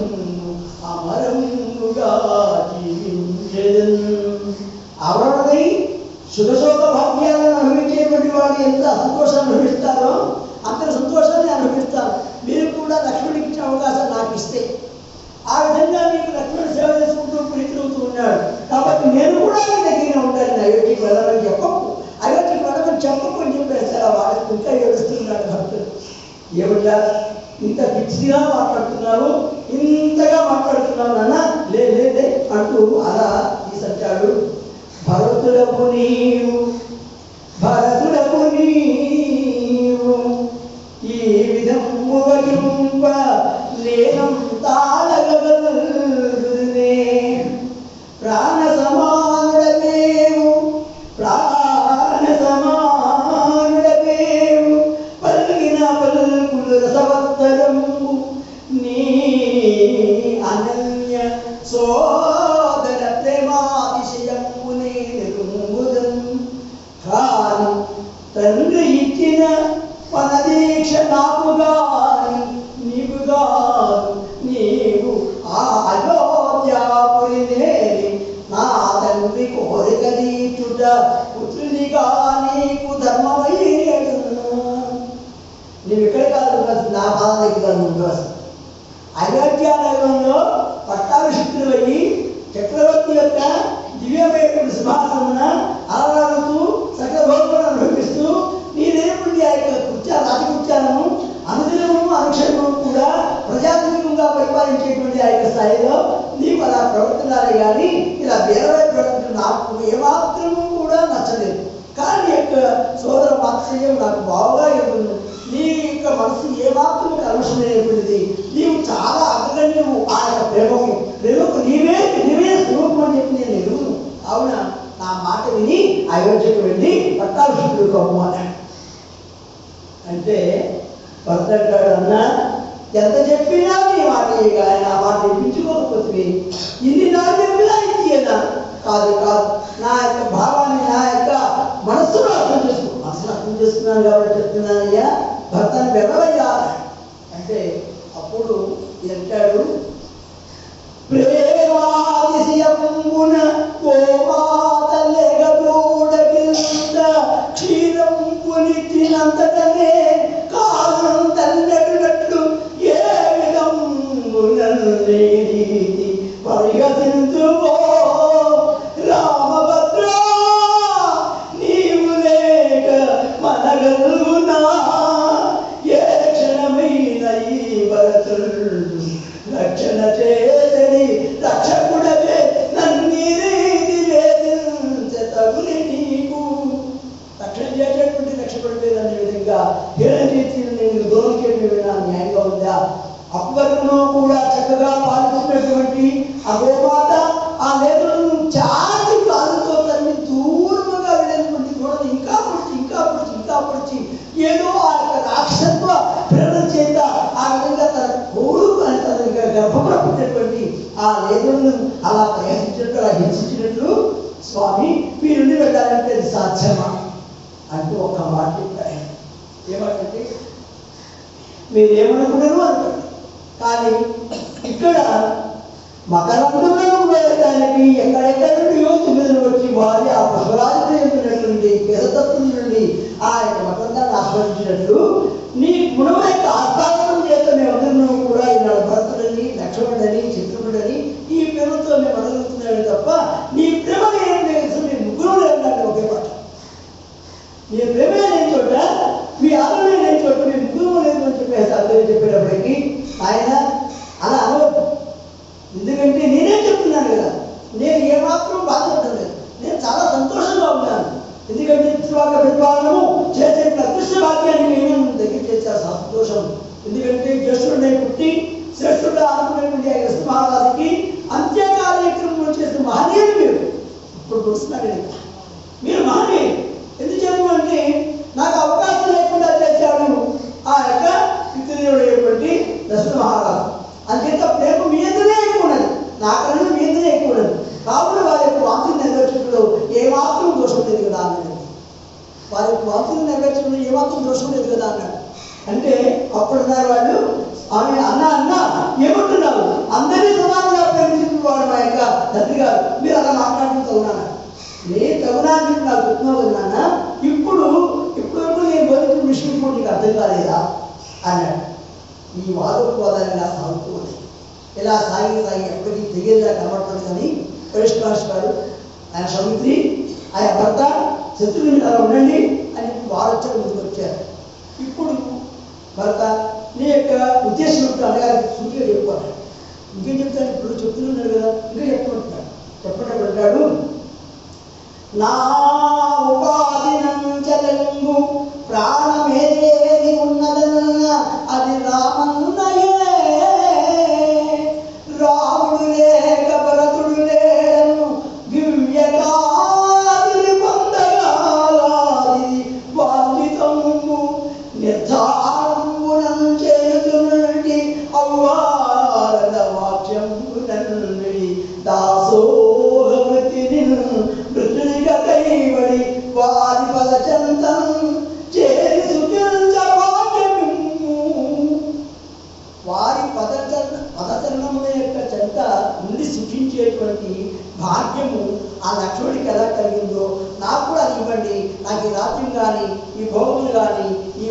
అమరముగా జీవించేదను. అవరణై సుఖశోక భాగ్యాలను అనుభవించేటువంటి వాడు ఎంత సంతోషాన్ని అనుభవిస్తారో అంత సంతోషాన్ని అనుభవిస్తాను. మీరు కూడా లక్ష్మణుడికి ఇచ్చిన అవకాశం నాకు ఇస్తే ఆ విధంగా మీకు లక్ష్మణుడు సేవ చేసుకుంటూ ప్రీతిరవుతూ ఉన్నాడు కాబట్టి నేను కూడా మీ దగ్గర ఉంటాను. అయోధ్యకి వెళ్ళమని చెప్పకు, అయోధ్యకి వెళ్ళమని చెప్పకు అని చెప్పేస్తారు. వాడికి ఇంకా ఏడుస్తున్నాడు భక్తుడు. ఏమిటా ఇంత పిచ్చిగా మాట్లాడుతున్నావు, ఇంతగా మాట్లాడుతున్నావు నాన్న, లేదే అంటూ అలా తీసుంటాడు. భరతుడకు నీవు ఈ విధము వగింప లేనం తాళగలనే ప్రాణ సమానుడవేవు పలికిన పలుకులు రసవత్తరము నీ అనన్య సోదర ప్రేమాతిశయమునే నిరుముదం కాని తండ్రి ఇచ్చిన పనదీక్ష నాకు గాని నీకు గాను నీవు ఆ అయోధ్యాపురి నేరి నా తండ్రి కోరిక తీర్చుట పుత్రునిగా నీకు ధర్మమయ్యేడు. నీవు ఇక్కడ కాదు నా బాధ దగ్గర ఉండవలసి. అయోధ్య నగరంలో పట్టాభిషిక్తులు అయ్యి చక్రవర్తి యొక్క దివ్యమైనటువంటి సింహాసనమున ఆరాడుతూ సకల భోగులను అనుభవిస్తూ నీదేటువంటి ఆ యొక్క రాజకృత్యాలను అనుదినము అనుక్షణము కూడా ప్రజాధీనంగా పరిపాలించేటువంటి ఆ యొక్క స్థాయిలో నీకు అలా ప్రవర్తనాలే కానీ ఇలా వేరే ప్రవర్తన నాకు ఏమాత్రము కూడా నచ్చలేదు. కానీ యొక్క సోదర వాత్సల్యం నాకు బాగా ఎదురు. నీ యొక్క మనసు ఏమాత్రము కలుషమైనటువంటిది. నీవు చాలా అగ్రగణ్యము ఆ యొక్క ప్రేమకు నీవే స్వరూపం అని చెప్పి నేను ఎదుగును. కావున నా మాట విని అయోధ్యకు వెళ్ళి పట్టాభిషిక్తుడు కమ్ము అన్నాడు. అంటే భర్త అంటాడు, అన్నా ఎంత చెప్పినా నీ మాట కానీ నా మాట వినిపించుకోకపోతే ఇన్ని నాకు చెప్పినా ఇచ్చేదా కాదు. నా యొక్క భావాన్ని నా యొక్క మనస్సును అర్థం చేసుకున్నాను కాబట్టి చెప్తున్నానయ్యా, భర్తను వెళ్ళవయ్యా అంటే అప్పుడు అంటాడు, ప్రేమాతిశయమున ఓ మాత లేగబూడగిల్ద క్షీరంపునిచ్చినంతటనే కాలం తల్లెడునట్లు ఏ విధమునల్లి పరిగతింతువో రామభద్ర నీవు లేక మనగలుగునా ఏ క్షణమైన ఈ భరతుడు రక్షణ చేసడి రక్షకుడవే నన్నీరీతి వేదించతగుని నీకు రక్షణ చేసేటువంటి రక్షకుడివే అనే విధంగా హిరణ్యతను నేను దూరం చేయడం న్యాయంగా ఉందా? అక్బరును కూడా చక్కగా పాల్గొన్నటువంటి ఆ గోమాత ఆ నేతలను చాటి కాలుతో తన్ని దూరముగా వెళ్ళినటువంటి గోడను ఇంకా పొడిచి ఏదో ఆ యొక్క రాక్షసత్వ ప్రేరణ చేత ఆ విధంగా తన కోరుకు అని తన గర్భంలో పుట్టినటువంటి ఆ నేతలను అలా ప్రయాణించినట్టు అలా హింసించినట్లు స్వామి మీరు వెళ్ళాలంటే అది సాధ్యమా అంటూ ఒక మాట చెప్పారు. ఏమంటే మీరేమనుకున్నారు అనుకోండి, కానీ ఇక్కడ మకరందులను వెళ్ళడానికి ఎక్కడెక్కడ నుండి యోధులు వచ్చి వారి ఆ పుష్పరాజునటువంటి పేదతత్వం నుండి ఆ యొక్క మకరందాన్ని ఆస్వాదించినట్లు నీ గుణం యొక్క ఆస్థానం చేత మేమందరూ కూడా ఈనాడు భరతుడని లక్ష్మణుడని చిత్రుడని ఈ పేరుతో మేము అడుగుతున్నాడు తప్ప నీ ప్రేమ లేని మీ ముగ్గురు లేదంటే ఒకే మాట. మీ ప్రేమ లేని చోట మీ ఆదరణ లేని చోట మీ ముగ్గురు లేదు అని చెప్పేసి అందరూ చెప్పేటప్పటికీ ఆయన అలా అనవద్దు. ఎందుకంటే పితృవాక్య ప్రతిపాదనము చేసేటువంటి అదృష్ట వాక్యాన్ని నేను దగ్గర చేశారు సంతోషం. ఎందుకంటే జ్యేష్ఠుడిని పుట్టి శ్రేష్ఠుడు అనుకునేటువంటి కృష్ణ మహారాజుకి అంత్య కార్యక్రమం చేసిన మహనీయులు మీరు. ఇప్పుడు చూస్తున్నాడు మీరు మహనీయులు. ఎందుచేత అంటే నాకు అవకాశం లేకుండా చేశాడు ఆ యొక్క పితృదేవుడు అయినటువంటి దశరథ మహారాజు. అంచేత ప్రేమ మీ అందరే ఎక్కువ ఉన్నది, నాకన్నా మీ అందరే ఎక్కువ ఉన్నది. కాబట్టి వారి యొక్క వాంతులు నెరవేర్చడంలో ఏమాత్రం దోషం లేదు కదా అన్నాడు. వారి యొక్క వాంతులు నెరవేర్చడంలో ఏమాత్రం దోషం లేదు కదా అన్నాడు. అంటే అప్పుడున్నారు వాళ్ళు ఆమె అన్న అన్న ఏమంటున్నారు, అందరినీ సమానంగా ప్రేమించిన వాడు మా యొక్క తండ్రి గారు, మీరు అలా మాట్లాడుతూ తగునా నేను తగునా అని చెప్పి నాకు చెప్తున్నావు కదా నాన్న. ఇప్పుడు నేను బతుకు విషయం కూడా నీకు అర్థం కాలేదా అన్నాడు. ఈ వాదోపవాదాలు ఇలా సాగుతూ ఉన్నాయి. ఇలా సాగి ఎప్పటికీ తెగేలా కనబడుతుంది. కానీ పరిష్కాష్ గారు ఆయన సౌమిత్రి ఆయన భర్త శత్రువుని మీద అలా ఉండండి అని వారు వచ్చారు, ముందుకు వచ్చారు. ఇప్పుడు భర్త నీ యొక్క ఉద్దేశం ఇప్పుడు అన్నగారికి సూటిగా చెప్పుకోవాలి. ఇంకేం చెప్తాడు, ఇప్పుడు చెప్తున్నాడు కదా, ఇంకా చెప్పుకుంటున్నాడు. చెప్పినప్పుడు అంటాడు, నా ఉపాధినంచలంగు ప్రాణమేదేది ఉన్నదన్న అది రామన్నయే, రాముడు లేక భరతుడు లేడను దివ్యకాదిని పొందగాది వాంఛితము నిర్ధారంబునం చేయుచున్నటి అవ్వారణ వాక్యంబునన్నిడి దాసోహమతిని మృతునిగా కైబడి వారి పదచంతం చేరి సుఖించ వాక్యము. వారి పదచరణముల యొక్క చెంత ఉండి సుఖించేటువంటి భాగ్యము ఆ లక్ష్మణుడికి ఎలా కలిగిందో నాకు కూడా అది ఇవ్వండి. నాకు ఈ రాత్రి కానీ ఈ భోగములు కానీ ఈ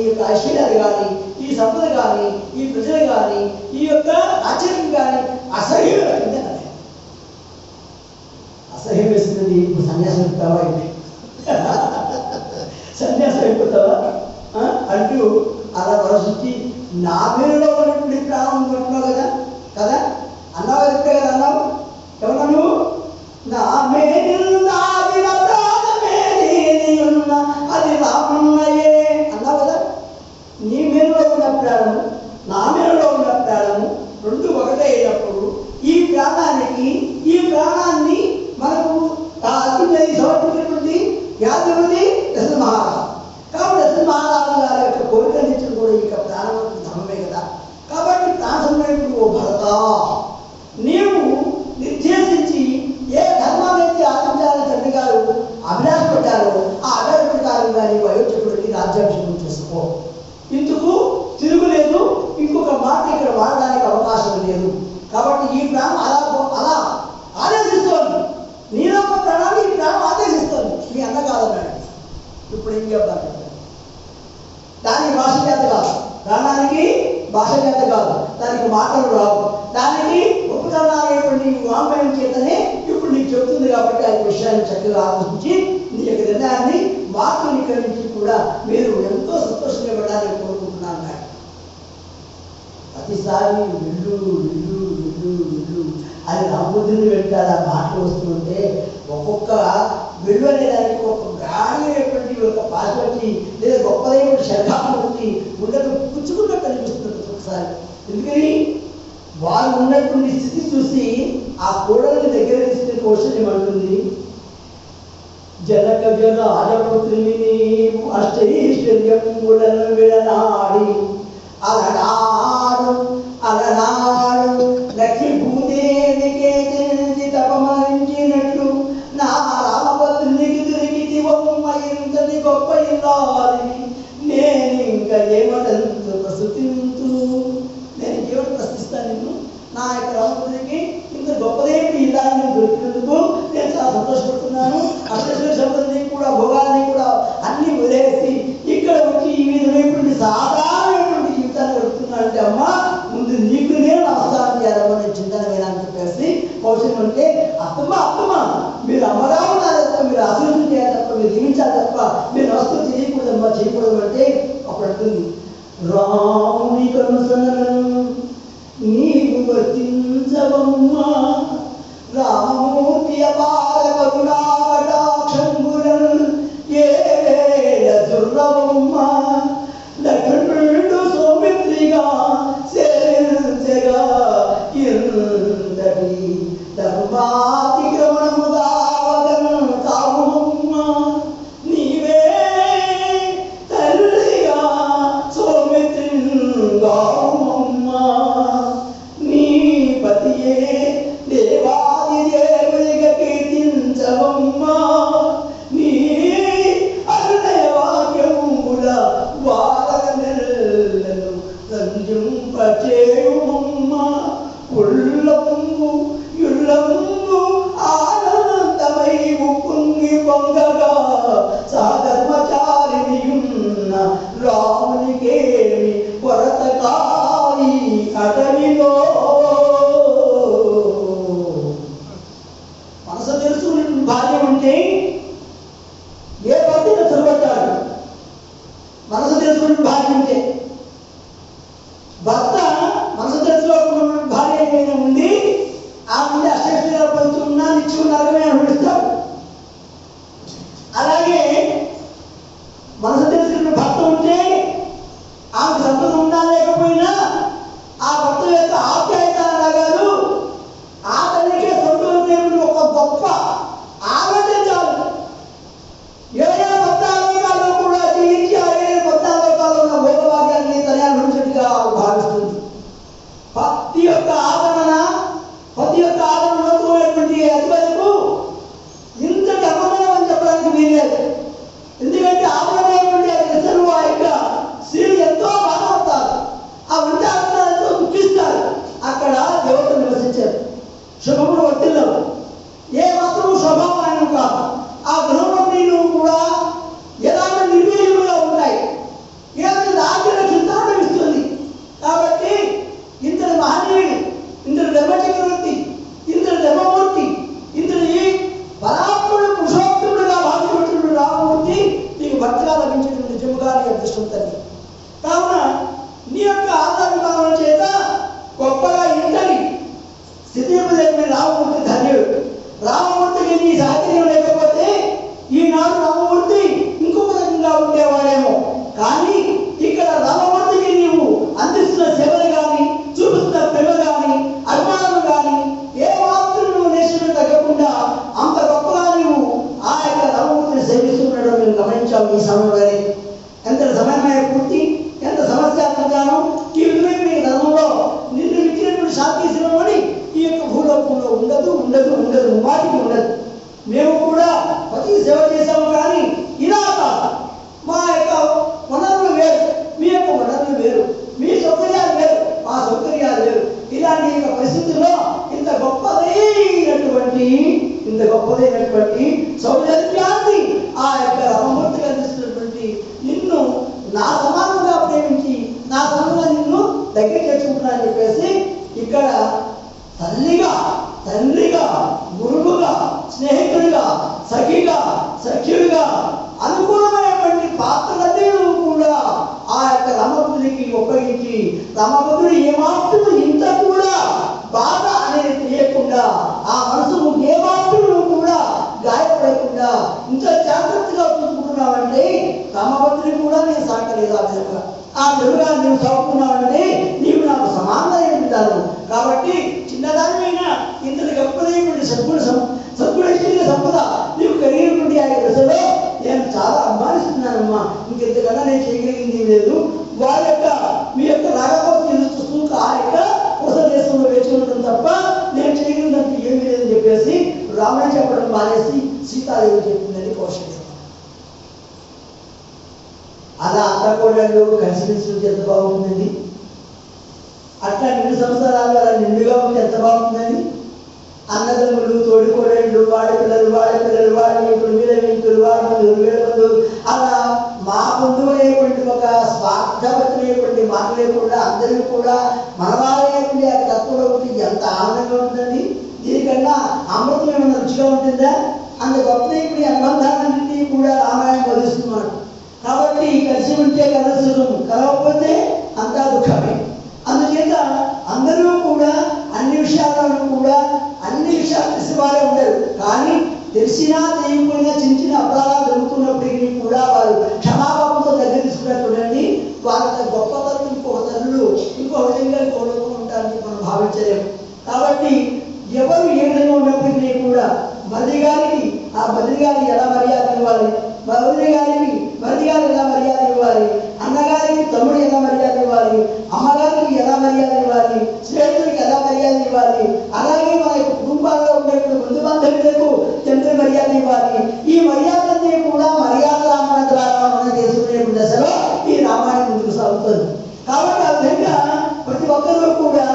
యొక్క ఐశ్వర్యాలు కానీ ఈ సంపద కానీ ఈ ప్రజలు కానీ ఈ యొక్క ఆచరణ కానీ అసహ్యం అసహ్యం వేస్తున్నది. ఇప్పుడు సన్యాసం అయిపోతావా సన్యాసం అయిపోతావా అంటూ అలా వరసొచ్చి నా పేరులో ఉన్నటువంటి ప్రాణం పట్టున్నావు కదా కదా అన్నావు చెప్తే కదా అన్నావు. ఎవరు నువ్వు? నా మేరిన ప్రాణమేన్న అది రామన్నయే అన్నావు కదా. నీ మేరులో ఉన్న ప్రాణము నా మేరులో ఉన్న ప్రాణము రెండు ఒకటే అయినప్పుడు ఈ ప్రాణాన్ని మనకు సమర్పించినటువంటి యాదవుని దశరథ మహారాజు. కాబట్టి దశరథ మహారాజు గారి యొక్క కోరికనిచ్చిన కూడా ఇక ప్రాణం ధర్మమే కదా. కాబట్టి ప్రాణసమయప్పుడు ఓ భరత, నీవు నిర్దేశించి ఏ ధర్మాన్ని ఆచరించాలని తండ్రి గారు అభిలాషపడ్డారో ఆ అభిలాష ప్రకారంగా నీవు అయోధ్యకుడికి రాజ్యాభిషేకం చేసుకో. ఇందుకు తిరుగులేదు, ఇంకొక మాట ఇక్కడ వాడడానికి అవకాశం లేదు. కాబట్టి ఈ ప్రాణం అలా ఆదేశిస్తోంది. నీలో ఒక ప్రాణాన్ని ఈ ప్రాణం ఆదేశిస్తోంది. మీ అన్న కాదన్నాడు. ఇప్పుడు ఏం చెప్పాలి? దానికి భాష చేత కాదు, ప్రాణానికి భాష చేత కాదు, దానికి మాటలు రావు, దానికి ఉపకరణాలైనటువంటి వాంగ్మయం చేతనే ఇప్పుడు నీకు చెప్తుంది. కాబట్టి ఆ విషయాన్ని చక్కగా ఆలోచించి నీ యొక్క నిర్ణయాన్ని మార్పులు ఇక్కడి నుంచి కూడా మీరు ఎంతో సంతోషంగా పెట్టాలని కోరుకుంటున్నాను అన్నాడు. ప్రతిసారి వెళ్ళు వెళ్ళు వెళ్ళు వెళ్ళు అని రామబుద్ధుని వెళ్తాడు. ఆ మాటలు వస్తుంటే ఒక్కొక్క వెళ్ళు అనేదానికి ఒక గాఢమైనటువంటి ఒక భాష వచ్చి లేదా గొప్పదైన శర్ఖాలు వచ్చి ఉండటం పుచ్చుకున్నట్టు అనిపిస్తుంది ఒక్కొక్కసారి. ఎందుకని వారు ఉన్నటువంటి స్థితి చూసి ఆ కోడల్ని దగ్గర తీసుకునే క్వశ్చన్ ఏమంటుంది, జనక రాజపుత్రిని నీవు అష్టైశ్వర్యములను విడనాడి అలనాడు లక్ష్మీ భూదేవికే తెలిసి తపమరించినట్లు నా రామభద్రునికి దొరికితి ఇంతటి గొప్ప ఇల్లాలి నేను ఇంకా ఏమనంతు ప్రస్తుతింతు. నేను ఇంకేమని ప్రశ్నిస్తాను నిన్ను? నా యొక్క రామభద్రునికి ఇంత గొప్పదేవి ఇల్లాలని దొరికినందుకు నేను చాలా సంతోషపడుతున్నాను. అష్టైశ్వర్య కూడా భోగాల్ని కూడా అన్ని వదిలేసి ఇక్కడ వచ్చి ఈ విధమైనటువంటి సాధారణమైనటువంటి జీవితాన్ని గడుపుతున్నానంటే అమ్మ ముందు నీకు నేను నమస్కారం చేయాలమ్మా, నేను చింతన వేయాలని చెప్పేసి కౌశల్యం అంటే అత్తమ్మ మీరు అమ్మగా ఉన్నారు తప్ప, మీరు ఆశీర్వదం చేయాలి తప్ప, మీరు జీవించాలి తప్ప మీరు నమస్కారం చేయకూడదమ్మా, చేయకూడదు అంటే అప్పుడు అంటుంది, రాముని కనుసనలను నీవు వర్తించవమ్మా, రామమూర్తి అపార కరుణావట నీ అరుణయ వాక్యముల వారనెల్లను రంజింపచేయుమమ్మ ఉల్లము యుల్లము ఆనందమై ఉప్పొంగి పొంగగా సాధర్మచారినియున్న రామునికేమి కొరత కాని అటవిలో మనసు తెలుసుకుని భార్య ఉంటే ఏ భర్త సులభతాడు. మనసు తెలుసుకుని భార్య ఉంటే భర్త మనసు తెలుసుకోకుండా భార్య ఏమైనా ఉంది ఆ ముందు అష్టగా పొందుతున్నా నిత్యం నరకమే అనుభవిస్తాడు. అలాగే మనసు తెలుసుకున్న భర్త ఉంటే ఆమె సంపద ఉన్నా లేకపోయినా ఆ భర్త యొక్క ఆప్యాయత రాగాలు ఆ తల్లికే సంపద ఒక గొప్ప ఆలోచన చాలు. ఏదైనా కొత్త ఆలోకాల్లో కూడా జయించి ఆ ఏదైనా కొత్త ఆలోకాల్లో ఉన్న భోగభాగ్యాన్ని తన అనుభవించినట్టుగా భావిస్తుంది. పత్తి యొక్క ఆదరణతో అధిపతులకు ఇంతటి అపమానం అని చెప్పడానికి వీల్లేదు. ఎందుకంటే ఆదరణమైనటువంటి అది ఇతరులు ఆ యొక్క స్త్రీలు ఎంతో బాధపడతారు. ఆ వంటాలను ఎంతో దుఃఖిస్తారు. అక్కడ దేవతలు నివసించారు. శుభములు వర్తిల్లవు. ఏ మాత్రం స్వభావం కాదు. ఆ గృహంలో కూడా ఎలాంటి నిర్వీర్యంగా ఉంటాయి. ఏదైనా ఆగ్రహ చింతన ఇస్తుంది. కాబట్టి ఇంతటి మహనీయుడు, ఇంతటి ధర్మచక్రవర్తి, ఇంతటి ధర్మమూర్తి, ఇంతటి పరాత్ముడు పురుషోత్తముడుగా భావించినటువంటి రామమూర్తి నీకు భర్తగా లభించినటువంటి నిజముగా నీ అదృష్టం తల్లి. కావున నీ యొక్క ఆదరణ చేత గొప్పగా ఇంటని స్థితిపదేవి రామమూర్తి ధన్యుడు. రామమూర్తికి నీ సాహచర్యం లేకపోతే ఈనాడు రామమూర్తి ఇంకొక రకంగా ఉండేవాడేమో. కానీ ఇక్కడ రామమూర్తికి నీవు అందిస్తున్న సేవలు కానీ, చూపిస్తున్న ప్రేమ కానీ, అభిమానం కానీ ఏ మాత్రం నువ్వు నేర్చుకుని తగ్గకుండా అంత గొప్పగా నీవు ఆ యొక్క రామమూర్తిని సేవిస్తున్నాడు మేము గమనించాము. ఈ సమయంలోనే ఎంత సమన్వయ పూర్తి, ఎంత సమస్యాత్మకాను ఈ విధమైన ధర్మంలో నిన్ను ఇచ్చినటువంటి శాంతిశివమని ఈ యొక్క భూలోకంలో ఉండదు ఉండదు ఉండదు వాటికి ఉండదు. మేము కూడా ప్రతి సేవ చేసాము. కానీ ఇలా కాదు. మా యొక్క వనరులు వేరు, మీ యొక్క వనరులు వేరు, మీ సౌకర్యాలు వేరు, మా సౌకర్యాలు వేరు. ఇలాంటి యొక్క పరిస్థితుల్లో ఇంత గొప్పదైనటువంటి సౌజన్యాన్ని ఆ యొక్క రామమూర్తిగా అందిస్తున్నటువంటి నిన్ను నా సమానంగా ప్రేమించి నా సమానంగా నిన్ను దగ్గర చేర్చుకుంటున్నానని చెప్పేసి ఇక్కడ తండ్రిగా గురువుగా స్నేహితుడిగా సఖిగా సఖ్యుడిగా అనుకూలమైనటువంటి పాత్రలన్నీ కూడా ఆ యొక్క రామభద్రుడికి ఉపయోగించి రామభద్రుడు ఏమాత్రం ఇంత కూడా బాధ అనేది తెలియకుండా ఆ మనసును ఏమాత్రం కూడా గాయపడకుండా ఇంత జాగ్రత్తగా చూసుకుంటున్నావంటే రామభద్రుడి కూడా నేను సాకలేదు. ఆ విధంగా నీవు చదువుకున్నావంటే నీవు నాకు సమానంగా ఉంటాను. కాబట్టి చిన్నదానివైనా ఇంతటి గొప్పదైనటువంటి సద్గుణ సంపద నీవు కలిగినటువంటి ఆ దశలో నేను చాలా అభిమానిస్తున్నానమ్మా. ఇంకెంతకన్నా నేను చేయగలిగింది లేదు. వారి యొక్క మీ యొక్క రాకపోతే చూస్తూ ఆ యొక్క కోసం దేశంలో వేచి ఉండడం తప్ప నేను చేయగలిగినంత ఏమీ లేదని చెప్పేసి రాముడు చెప్పడం మానేసి సీతాదేవి చెప్పిందని కౌశల్య. అలా అత్తకోడళ్ళు కలిసిమెలిసి ఎంత బాగుంటుందండి. అట్లా 2 సంవత్సరాలు అలా నిండుగా ఉంటే ఎంత బాగుంటుందండి. అన్నదమ్ములు, తోడికోడళ్ళు, వాడి పిల్లలు, వాడి వీకులు, వీళ్ళ వీకులు, వాడి బంధువులు, వీళ్ళ బంధువులు, అలా మా బంధువు అనేటువంటి ఒక స్వార్థపరమైనటువంటి మాట లేకుండా అందరికీ కూడా మనవారైనటువంటి ఆ తత్వంలో ఉంటే ఎంత ఆనందంగా ఉంటుందండి. దీనికన్నా అమృతం ఏమైనా రుచిగా ఉంటుందా? అంత గొప్పదైనటువంటి అనుబంధాలన్నింటినీ కూడా రామాయణం బోధిస్తున్నాడు. కాబట్టి కలిసి ఉంటే కదా సుఖం, కలవకపోతే అంతా దుఃఖమే. అందుచేత అందరూ కూడా అన్ని విషయాలు తెలిసివారే ఉండరు. కానీ తెలిసినా తెలియకపోయినా చిన్న అపరాధాలు జరుగుతున్నప్పటికీ కూడా వారు క్షమాపణతో దగ్గర తీసుకున్నట్టు చూడండి. వాళ్ళ గొప్పతనం ఇంకొక తల్లులు ఇంకో విధంగా ఉంటారని మనం భావించలేము. కాబట్టి ఎవరు ఏ విధంగా ఉన్నప్పటికీ కూడా మరిది గారికి ఎలా మర్యాద ఇవ్వాలి, మరిది గారికి ఎలా మర్యాద ఇవ్వాలి, అన్నగారికి తమ్ముడు ఎలా మర్యాద ఇవ్వాలి, అమ్మగారికి ఎలా మర్యాద ఇవ్వాలి, స్నేహితుడికి ఎలా మర్యాద ఇవ్వాలి, అలాగే మన కుటుంబాల్లో ఉండేటువంటి బంధు బాంధవ్యులకు ఎంత మర్యాద ఇవ్వాలి, ఈ మర్యాదలన్నీ కూడా మర్యాద రామాయణ చేసుకునే దశలో ఈ రామాయణం ముందుకు సాగుతుంది. కాబట్టి ఆ విధంగా ప్రతి ఒక్కరూ కూడా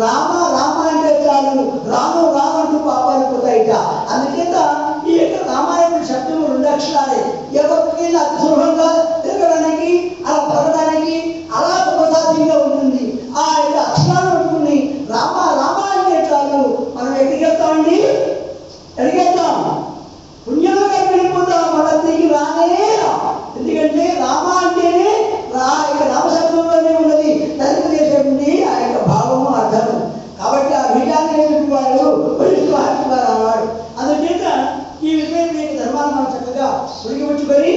రామ రామ అంటే చాలు, రాము రాము అంటూ పాపాలు పోతాయిట. అందుచేత ఈ యొక్క రామాయణ శబ్దము 2 అక్షరాలే. ఎవరికి అతి సులభంగా తిరగడానికి, అలా పలకడానికి అలా సుఖసాధ్యంగా ఉంటుంది. ఆ యొక్క అక్షరాలు ఉంటుంది రామ రామ అంటే చాలు. మనం ఎక్కడికి వెళ్తామండి? ఎడిగేద్దాం, పుణ్యంగా వెళ్ళిపోతాం, మన తిరిగి రానే రా. ఎందుకంటే రామ అంటేనే రామశబ్దంలోనే ఉన్నది తల్లి చేసేటువంటి ఆ యొక్క భావము అర్థము. కాబట్టి ఆ బీజాన్ని వాడు అన్నాడు. అందుచేత ఈ విషయం మీకు ధర్మాన్ని మనం చక్కగా ఉడికిపుచ్చుకొని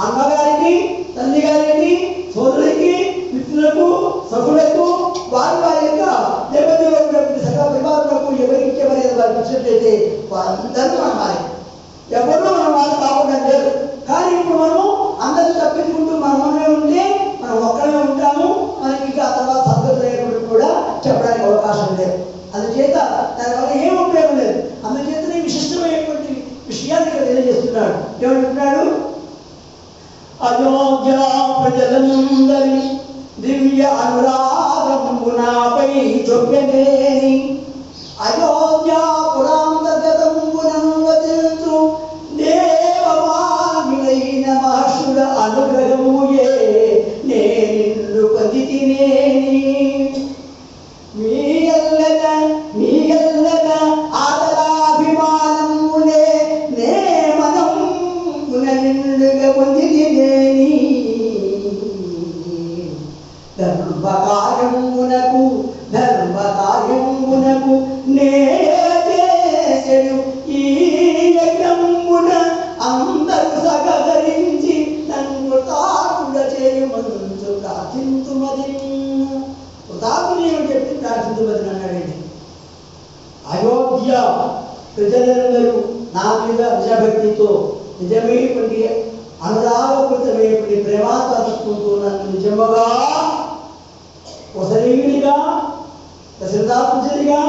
అమ్మగారికి, తల్లి గారికి, సోదరులకి, మిత్రులకు, సభులకు వారి వారి యొక్క నేపథ్యంలో ఉన్నటువంటి సకల పరివారులకు ఎవరికి ఎవరైనా వారికి ఇచ్చినట్లయితే వారందరూ మన వారి ఎవరిలో మనం వాళ్ళు కాకుండా లేదు. కానీ ఇప్పుడు మనం అందరూ తప్పించుకుంటూ మనమే ఉంటే మనం ఒక్కడమే ఉంటాము. మనకి ఇంకా తర్వాత సంగతులు కూడా చెప్పడానికి అవకాశం లేదు. అందుచేత దానివల్ల ఏం ఉపయోగం లేదు. అందుచేతనే విశిష్టమైనటువంటి విషయాన్ని ఇక్కడ తెలియజేస్తున్నాడు. ఏమంటున్నాడు? అయోధ్య ప్రజలందరి దివ్య అనురాగంబునాపై చొప్పెనేని అయోధ్య పురాంతగతంబునంవతించు దేవవామిలైన మహర్షుల అనుగ్రహముయే నేనిల్లు పొందితినేని మీయల్లన ఆదరాభిమానములే నే మనం నిండుగా పొందితినేని ధర్మకార్యమునకు నేడు ఈ యజ్ఞమున అందరూ సహకరించి నన్ను తాకుల చేయమంచు ప్రార్థించుమది. కృతాకుని ఏమని చెప్పి ప్రార్థించుమది అన్నాడండి. అయోధ్య ప్రజలందరూ నా మీద నిజభక్తితో నిజమైనటువంటి అనురాగపూరితమైనటువంటి ప్రేమాతత్వంతో నన్ను నిజముగా వసనీయుడిగా, దశరథాపుత్రుడిగా,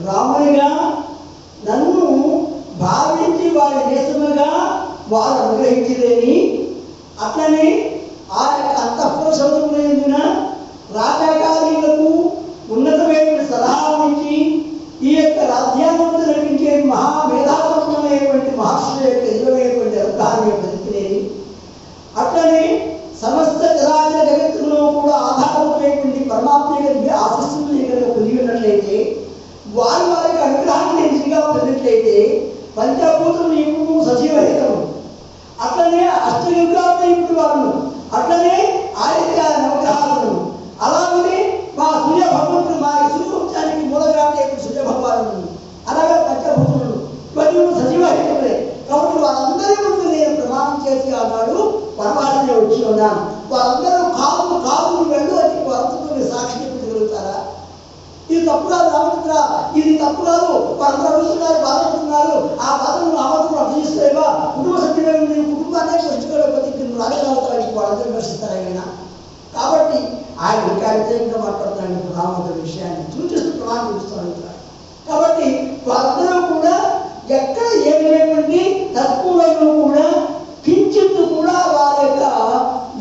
రామునిగా నన్ను భావించి వారి దేశముగా వారు అనుగ్రహించలేని, అట్లనే ఆ యొక్క అంతఃపుర సౌధమునందున రాజకార్యులకు ఉన్నతమైన సలహాలు ఇచ్చి ఈ యొక్క రాజ్యాంగంలో నడిపించే మహామేధాత్మకమైనటువంటి మహర్షుల యొక్క నిజమైనటువంటి అనుగ్రహాన్ని పొందుకునేది. అట్లనే సమస్త చరాచర జగత్తులో కూడా ఆధారమైనటువంటి పరమాత్మ యొక్క ఆశస్సులు కనుక పొంది ఉన్నట్లయితే, వారి వారికి అనుగ్రహాన్ని నిజంగా పొందినట్లయితే పంచభూతములు ఇప్పుడు సజీవహితము, అట్లనే అష్టయుగాలను ఇప్పుడు వారును, అట్లనే ఆదిత్య నవగ్రహాలను, అలాగనే మా సూర్య భగవంతుడు మా సూర్యవంశానికి మూలగ్రామ సూర్య భగవాను, అలాగే పంచభూతములు ఇవన్నీ సజీవహితములే. కాబట్టి వారందరి ముందు నేను ప్రమాణం చేసి ఆనాడు వనవాసనే వచ్చి ఉన్నాను. వారందరూ కాదు కాదు వెళ్ళు అని వారందరూ సాక్షి చెప్పగలుగుతారా? ఇది తప్పు కాదు రామచంద్ర, ఇది తప్పు కాదు, వారందరూ అడుగుతున్నారు, బాధపడుతున్నారు, ఆ బాధను ఆమోదం అర్థిస్తావా? కుటుంబ సభ్యులను నేను కుటుంబాన్ని పెంచుకోలేకపోతే నువ్వు రాజకీయాలకి వాళ్ళందరూ విమర్శిస్తారా అయినా? కాబట్టి ఆయన ఇంకా వ్యతిరేకంగా మాట్లాడుతున్నాడు రామచంద్ర విషయాన్ని సూచిస్తూ ప్రమాణం చేస్తున్నాడు. కాబట్టి వారందరూ కూడా ఎక్కడ ఏ విధమైనటువంటి తత్వంలో కూడా కించిత్తు కూడా వారి యొక్క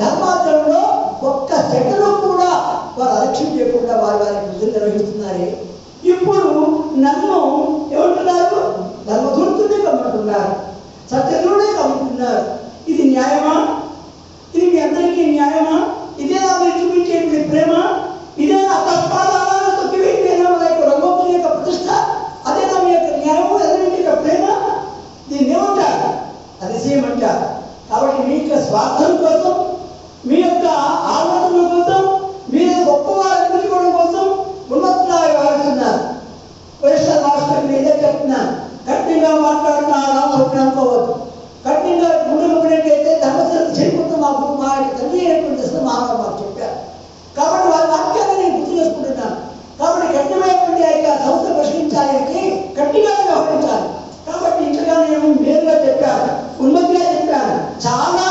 ధర్మాచరణలో ఒక్క సెకను కూడా వారు అలక్ష్యం చేయకుండా వారి వారి విధులు నిర్వహిస్తున్నారే. ఇప్పుడు నన్ను ఏమంటున్నారు? ధర్మధూర్తుడే కమ్మంటున్నారు, సత్యధుడే కమ్మంటున్నారు. ఇది న్యాయమా? ఇది మీ అందరికీ న్యాయమా? ఇదే నా మీరు చూపించేటువంటి ప్రేమ? ఇదే నా తత్పాదాలను తొక్కివేయడం యొక్క రంగోత్సవం యొక్క ప్రతిష్ట? అదే నా మీ యొక్క న్యాయము, అదే మీ యొక్క ప్రేమ? దీన్ని ఏమంటారు? అతిశయమంటారు. కాబట్టి మీ యొక్క స్వార్థం కోసం, మీ యొక్క ఆలోచన కోసం, మీరు గొప్పవారు అనిపించుకోవడం కోసం ఉన్నతంగా వ్యవహరిస్తున్నారు. వైఎస్ఆర్ రాష్ట్రం ఇదే చెప్తున్నాను, కఠినంగా మాట్లాడుతున్న రామభక్తి అనుకోవద్దు. కఠినంగా గుండెలున్నట్టయితే ధర్మశిల చేరుకుంటూ మాకు మా తల్లి అయినటువంటి మానవ మాకు చెప్పారు. కాబట్టి వారి వాక్యాన్ని నేను గుర్తు చేసుకుంటున్నాను. కాబట్టి కఠినమైనటువంటి ఆ యొక్క సంస్థ పరిష్కరించాలి, గట్టిగా వ్యవహరించాలి. కాబట్టి ఇంతగా నేను మేలుగా చెప్పాను, ఉన్నతిగా చెప్పాను, చాలా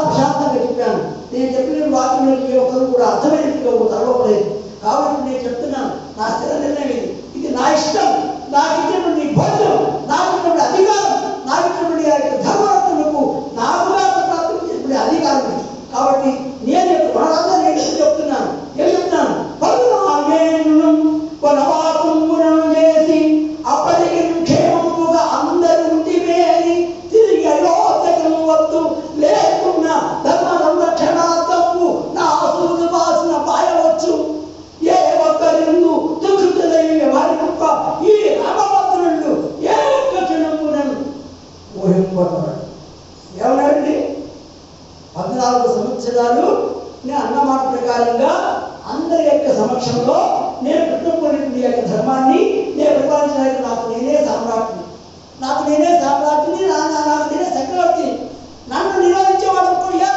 ప్రశాంతంగా చెప్పాను. నేను చెప్పిన వాక్యంలో ఒకరు కూడా అర్థమైనట్టుగా తరవలేదు. కాబట్టి నేను చెప్తున్నాను, నా స్థిర నిర్ణయం ఇది నా ఇష్టం, నాకు ఇచ్చినటువంటి భోజనం, నాకు ఇచ్చినటువంటి అధికారం, నాకు ఇచ్చినటువంటి చాలు, నేను అన్న మాట ప్రకారంగా అందరి యొక్క సమక్షంలో నేను పుట్టుకుని యొక్క ధర్మాన్ని నేను పరిపాలించడానికి నాకు నేనే సామ్రాజ్ఞి, నాకు నేనే చక్రవర్తి. నన్ను నిరోధించేవాడు కూడా,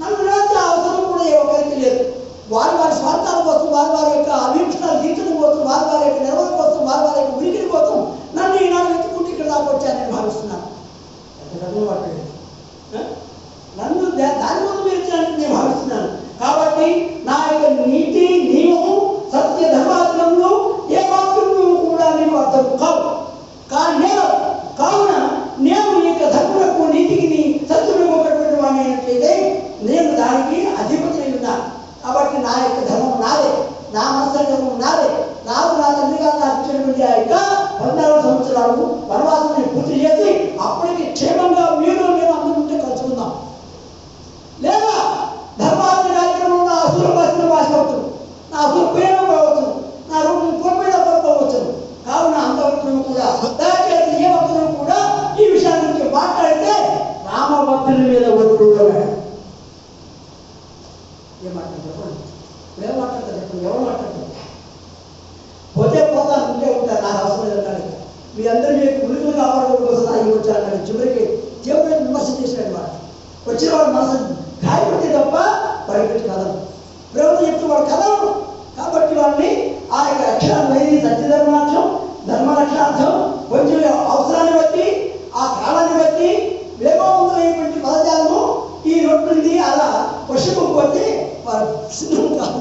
నన్ను నిరోధించే అవసరం కూడా ఏ ఒక్కరికి లేదు. వారి స్వార్థాల కోసం, వారి యొక్క అభిప్రాయాలు తీర్చడం కోసం, వారి యొక్క నిర్వహణ కోసం, వారి యొక్క ఉనికిని కోసం నన్ను ఈనాడు వెతుక్కుంటూ ఇక్కడ దాకా వచ్చానని భావిస్తున్నాను. నన్ను దానికోసం ఇచ్చినట్టు నేను భావిస్తున్నాను. కాబట్టి నా యొక్క నీతి నియమం సత్య ధర్మాచరణలు ఏ మాత్రం కూడా నీకు అర్థం కావున నేను ఈ యొక్క ధర్ములకు నీతికి సత్యులకు ఒకటువంటి వాడిని అయినట్లయితే నేను దానికి అధిపతి ఉన్నాను. కాబట్టి నా యొక్క ధర్మం నాదే, నా మనసు ధర్మం నాదే. నాకు నా తండ్రి గారు నాకు ఇచ్చినటువంటి ఆ యొక్క 14 సంవత్సరాలు వనవాసాన్ని పూర్తి చేసి అప్పటికి క్షేమంగా మీరు మేము అందుకుంటే కలుసుకుందాం. లేదా ధర్మాత్మ కార్యక్రమం నా అసురు భాషవచ్చు, నా అసురు ప్రేమ కావచ్చు, నా రూపం కోల్పోయిన కోల్పోవచ్చు. కావున అంతవరకు కూడా దయచేసి ఏ భక్తులు కూడా ఈ విషయాల గురించి మాట్లాడితే రామభక్తుల మీద ఒట్టు ఏం మాట్లాడతారు చెప్పండి, ఏం మాట్లాడతారు చెప్పండి, ఎవరు మాట్లాడతారు? పోతే పోతాను ఉంటే ఉంటారు, నాకు అవసరం లేదంటాడు. మీ అందరూ మీకు గురుకులు కాపాడుకోవడం కోసం నాకు వచ్చారన్నాడు. చివరికి దేవుడు విమర్శ చేసినాడు. వాడు వచ్చిన వాడు మనసు గాయపడితే తప్ప పరిగెట్టి కథలు ప్రభుత్వం చెప్తే వాడు కథలు. కాబట్టి వాడిని ఆ యొక్క లక్షణాలు సత్యధర్మార్థం, ధర్మ లక్షణార్థం కొంచెం అవసరాన్ని బట్టి, ఆ కాలాన్ని బట్టి వేగవంతమైనటువంటి పదజాలము ఈ రొట్టుంది అలా పశుపోతే వారు సిద్ధం కాదు,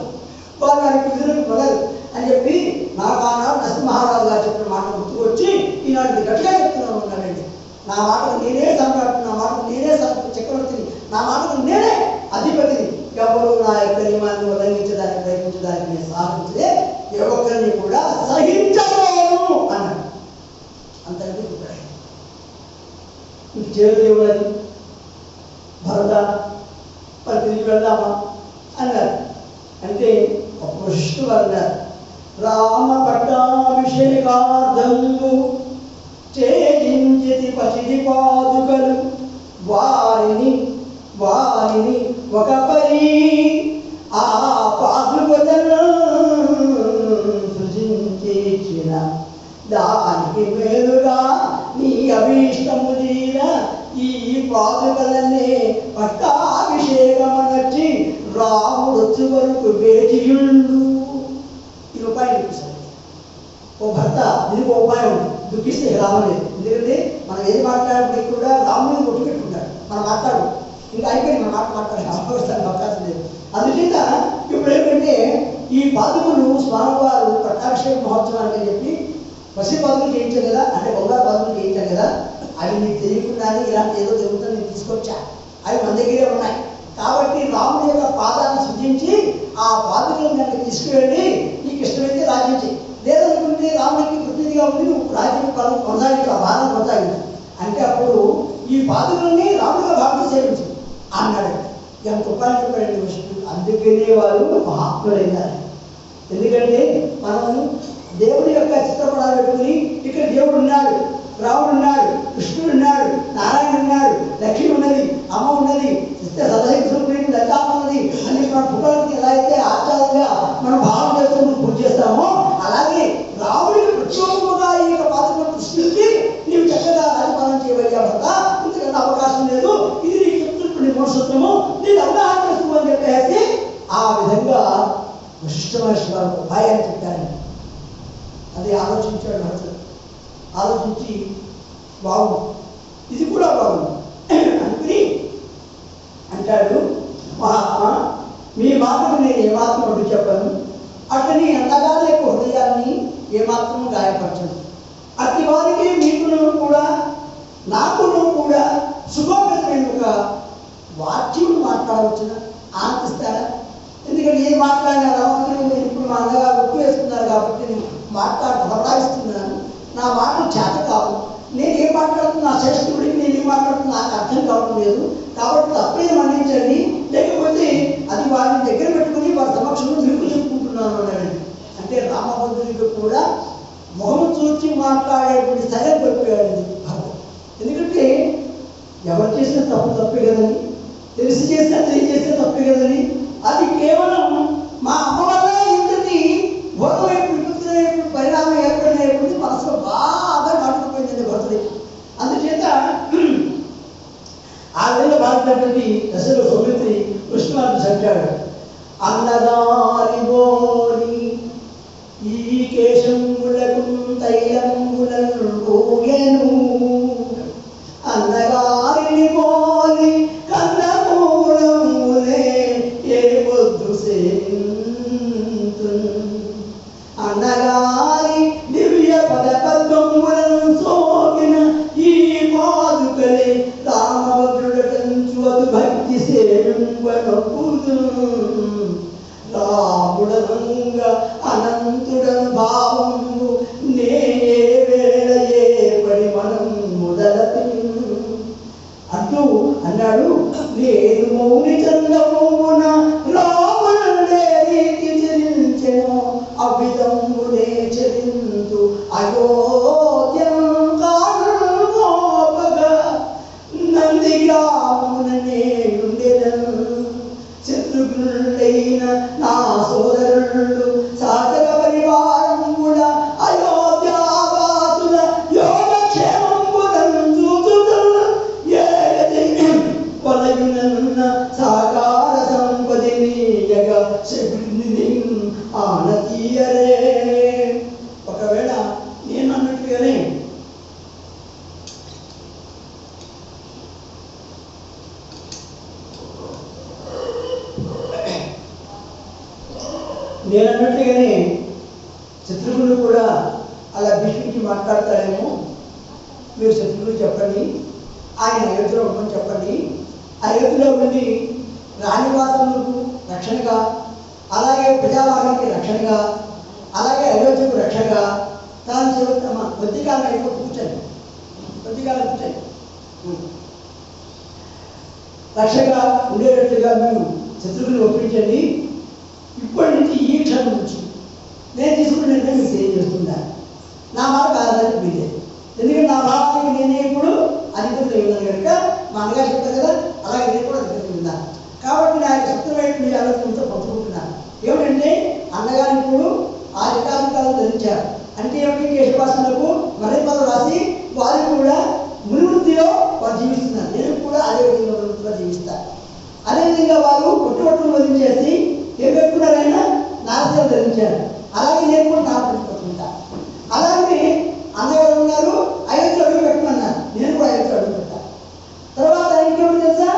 వారు వారికి విధులకు మొదలు అని చెప్పి నాకు ఆనాడు నరసింహరాజు గారు చెప్పిన మాట గుర్తుకొచ్చి ఈనాడు గట్టిగా చెప్తున్నాను ఉన్నానండి. నా మాటకు నేనే సమ్రాట్, నా మాటకు నేనే చక్రవర్తిని, నా మాటకు నేనే అధిపతిని. ఎవరు నా యొక్క నియమాన్ని ఉల్లంఘించడానికి ప్రయత్నించడానికి నేను సాధించలే, ఏ ఒక్కరిని కూడా సహించలేను అన్నాడు. అంతకంటే ఇంక చేరుదేవులని భరత మరి తిరిగి వెళ్దామా అన్నారు. అంటే ఒక విష్ణువు అన్నారు, రామ పట్టాభిషేకార్థంబు చేజించితి పసిడి పాదుకలు వారిని ఒక పరి ఆ పాదుకలను సృజించిన దానికి మేలుగా నీ అభీష్టము తీర ఈ పాదుకలనే పట్టాభిషేకమనొచ్చి రాముడు వచ్చి వరకు వేచియుండు. ఈ ఉపాయం చూపిస్తాడు. ఓ భర్త దీనికి ఉపాయం ఉంది, దుఃఖిస్తే రామలేదు. ఎందుకంటే మనం ఏది మాట్లాడినప్పటికీ కూడా రాముని కొట్టు పెట్టుకుంటాడు. మనం మాట్లాడు ఇంకా అయిపోయింది, మన మాట్లాడే అవకాశం లేదు. అందుచేత ఇప్పుడు ఏంటంటే ఈ పాదుకులు స్వామివారు పట్టాభిషేక మహోత్సవానికి అని చెప్పి పసి పాదుకులు చేయించాం కదా, అంటే బంగారు పాదుకులు చేయించాం కదా, అవి నీకు తెలియకుండానే ఇలాంటి ఏదో జరుగుతుంది నేను తీసుకొచ్చా, అవి మన దగ్గరే ఉన్నాయి. కాబట్టి రాముడి యొక్క పాదాన్ని సృజించి ఆ పాదుకలను కనుక తీసుకువెళ్ళి నీకు ఇష్టమైతే రాజ్యం చేయి, లేదనుకుంటే రాముడికి ప్రతినిధిగా ఉంది నువ్వు రాజ్యం కొనసాగించు, ఆ భారత కొనసాగించు అంటే అప్పుడు ఈ పాదుకల్ని రాముడిగా భారత సేవించు అన్నాడు. ఎంత ఉపాయం చెప్పాడండి విష్ణుడు. అందుకనే వారు మహాత్ములైనారు. ఎందుకంటే మనం దేవుడి యొక్క చిత్రపటాలు పెట్టుకుని ఇక్కడ దేవుడు ఉన్నాడు, రాముడు ఉన్నాడు, కృష్ణుడు ఉన్నాడు, నారాయణ ఉన్నాడు, లక్ష్మి ఉన్నది, అమ్మ ఉన్నది, సదశక్తి లతా ఉన్నది అని మన పుట్టానికి ఎలా అయితే ఆచారంగా మనం భావన చేస్తూ పూజ చేస్తామో అలాగే రాముడికి ప్రత్యేకముగా ఈ యొక్క పాత్రను సృష్టించి నీవు చక్కగా రాజపాలన చేయబోయే భర్త, ఇంతకన్నా అవకాశం లేదు, ఇది నీకు చెప్తున్నటువంటి మనుషత్వము, నేను అవగాహన చేసుకో అని చెప్పేసి ఆ విధంగా వశిష్ఠ మహర్షి వారు ఉపాయాన్ని చెప్పారండి. అది ఆలోచించాడు భర్తలు. ఆలోచించి బాగుంది, ఇది కూడా బాగుంది అనుకుని అంటాడు, మహాత్మ మీ మాటకు నేను ఏమాత్రం అడ్డు చెప్పను, అట్లని అన్నగానే యొక్క హృదయాన్ని ఏమాత్రం గాయపరచను, అట్టి వారికి మీకును కూడా నాకును కూడా శుభోపేతమైన ఒక వాక్యం మాట్లాడవచ్చున ఆనందిస్తారా? ఎందుకంటే ఏం మాట్లాడినా రావద్దు, ఇప్పుడు మా అన్నగారు ఒప్పు వేస్తున్నారు కాబట్టి నేను బదలాయిస్తున్నాను, నా మాటలు చేత కావు, నేను ఏం మాట్లాడుతున్నా నా శ్రేష్ఠుడికి నేను ఏం మాట్లాడుతున్నా నాకు అర్థం కావడం లేదు, కాబట్టి తప్పేది మన్నించండి, లేకపోతే అది వారిని దగ్గర పెట్టుకుని వారి సమక్షంలో నిలుపు చెప్పుకుంటున్నాను అన్నాడండి. అంటే రామభద్రుడికి కూడా మొహం చూచి మాట్లాడేటువంటి సరైన చెప్పాడు. ఎందుకంటే ఎవరు చేసిన తప్పే కదండి, తెలిసి చేస్తే తెలియజేస్తే తప్పే కదని, అది కేవలం మా అమ్మ వల్ల ఇంతటి భోగం విపత్తులు పరిణామం ఏర్పడినప్పుడు మనసులో బాగా నాటుకుపోయిందండి భర్తది. అందుచేత ఆ వేళ బాధినటువంటి దశలో సౌమిత్రి కృష్ణుడు చెప్పాడు, అన్నదారి బోని ఈ కేశంబులకు తైలంబులను పోయెను, అన్నగారిని పోలి కన్నమూలములే ఏ పొద్దు సేవింతు, అన్నగారి దివ్య పద పద్మములను సోకిన ఈ పాదుకలే రామభద్రుడటంచు అదు భక్తి సేవింపనొప్పుదు, రాముడనంగా అనంతుడను భావము నే వేళ ఏ పడి మనం మొదలతి అంటూ అన్నాడు. నేను మౌని చంద్రమౌన రావణుడే రీతి చరించెను, అవిధమునే చరింతు అయోధ్యం కానుగోపగా నందిగ్రామున నేనుండెదను, శత్రుఘ్నుడైన నా సోదరుడు సాధక పరివారం కూడా అయోధ్యావాసుల యోగక్షేమంబులను చూచుతున్న వలయునన్న సాకార సంపదినీయగ శకుని ఆనతీయరే. ఒకవేళ నేను అన్నట్టుగానే శత్రుఘ్నుడు కూడా అలా భీష్ముడికి మాట్లాడతాడేమో, మీరు శత్రుఘ్నుడు చెప్పండి, ఆయన అయోధ్యలో ఉండమని చెప్పండి, అయోధ్యలో ఉండి రాణివాసులకు రక్షణగా, అలాగే ప్రజావాహానికి రక్షణగా, అలాగే అయోధ్యకు రక్షణగా తాను చెబుతామా కొద్దికాలం అయిపో కూర్చొని కొద్దికాలం కూర్చొని రక్షగా ఉండేటట్లుగా మీరు శత్రుఘ్నుని ఒప్పించండి. ఇప్పటి నుంచి ఈ క్షణం నుంచి నేను తీసుకున్న నిర్ణయం మీకు తెలియజేస్తున్నాను. నా మాట కాదని మీదే, ఎందుకంటే నా భావానికి నేనే ఇప్పుడు అధిపతిలో ఉన్నాను కనుక మా అన్నగారు చెప్తారు కదా, అలాగే నేను కూడా అధిపతిలో ఉన్నాను. కాబట్టి నా యొక్క శత్రువైపు మీ ఆలోచనతో పంచుకుంటున్నాను. ఏమిటంటే అన్నగారు ఇప్పుడు ఆ రికార్డు ధరించారు అంటే ఏమిటి, కేశవాసులకు మరణపదం రాసి వారు కూడా మునివృత్తిలో వారు జీవిస్తున్నారు. నేను కూడా అదే విధంగా మునివృత్తిలో జీవిస్తాను. అదేవిధంగా వారు పుట్టుబట్టులు వదిలించేసి ఏం పెట్టుకున్నారైనా నారసాలు ధరించారు. అలాగే నేను కూడా నారసాలు పెట్టుకుంటాను. అలాగే అన్నగారు ఉన్నారు, అయోధ్య అడుగు పెట్టుకున్నారు, నేను కూడా అయోధ్య అడుగు పెట్టాను. తర్వాత ఇంకేమిటి తెలుసా,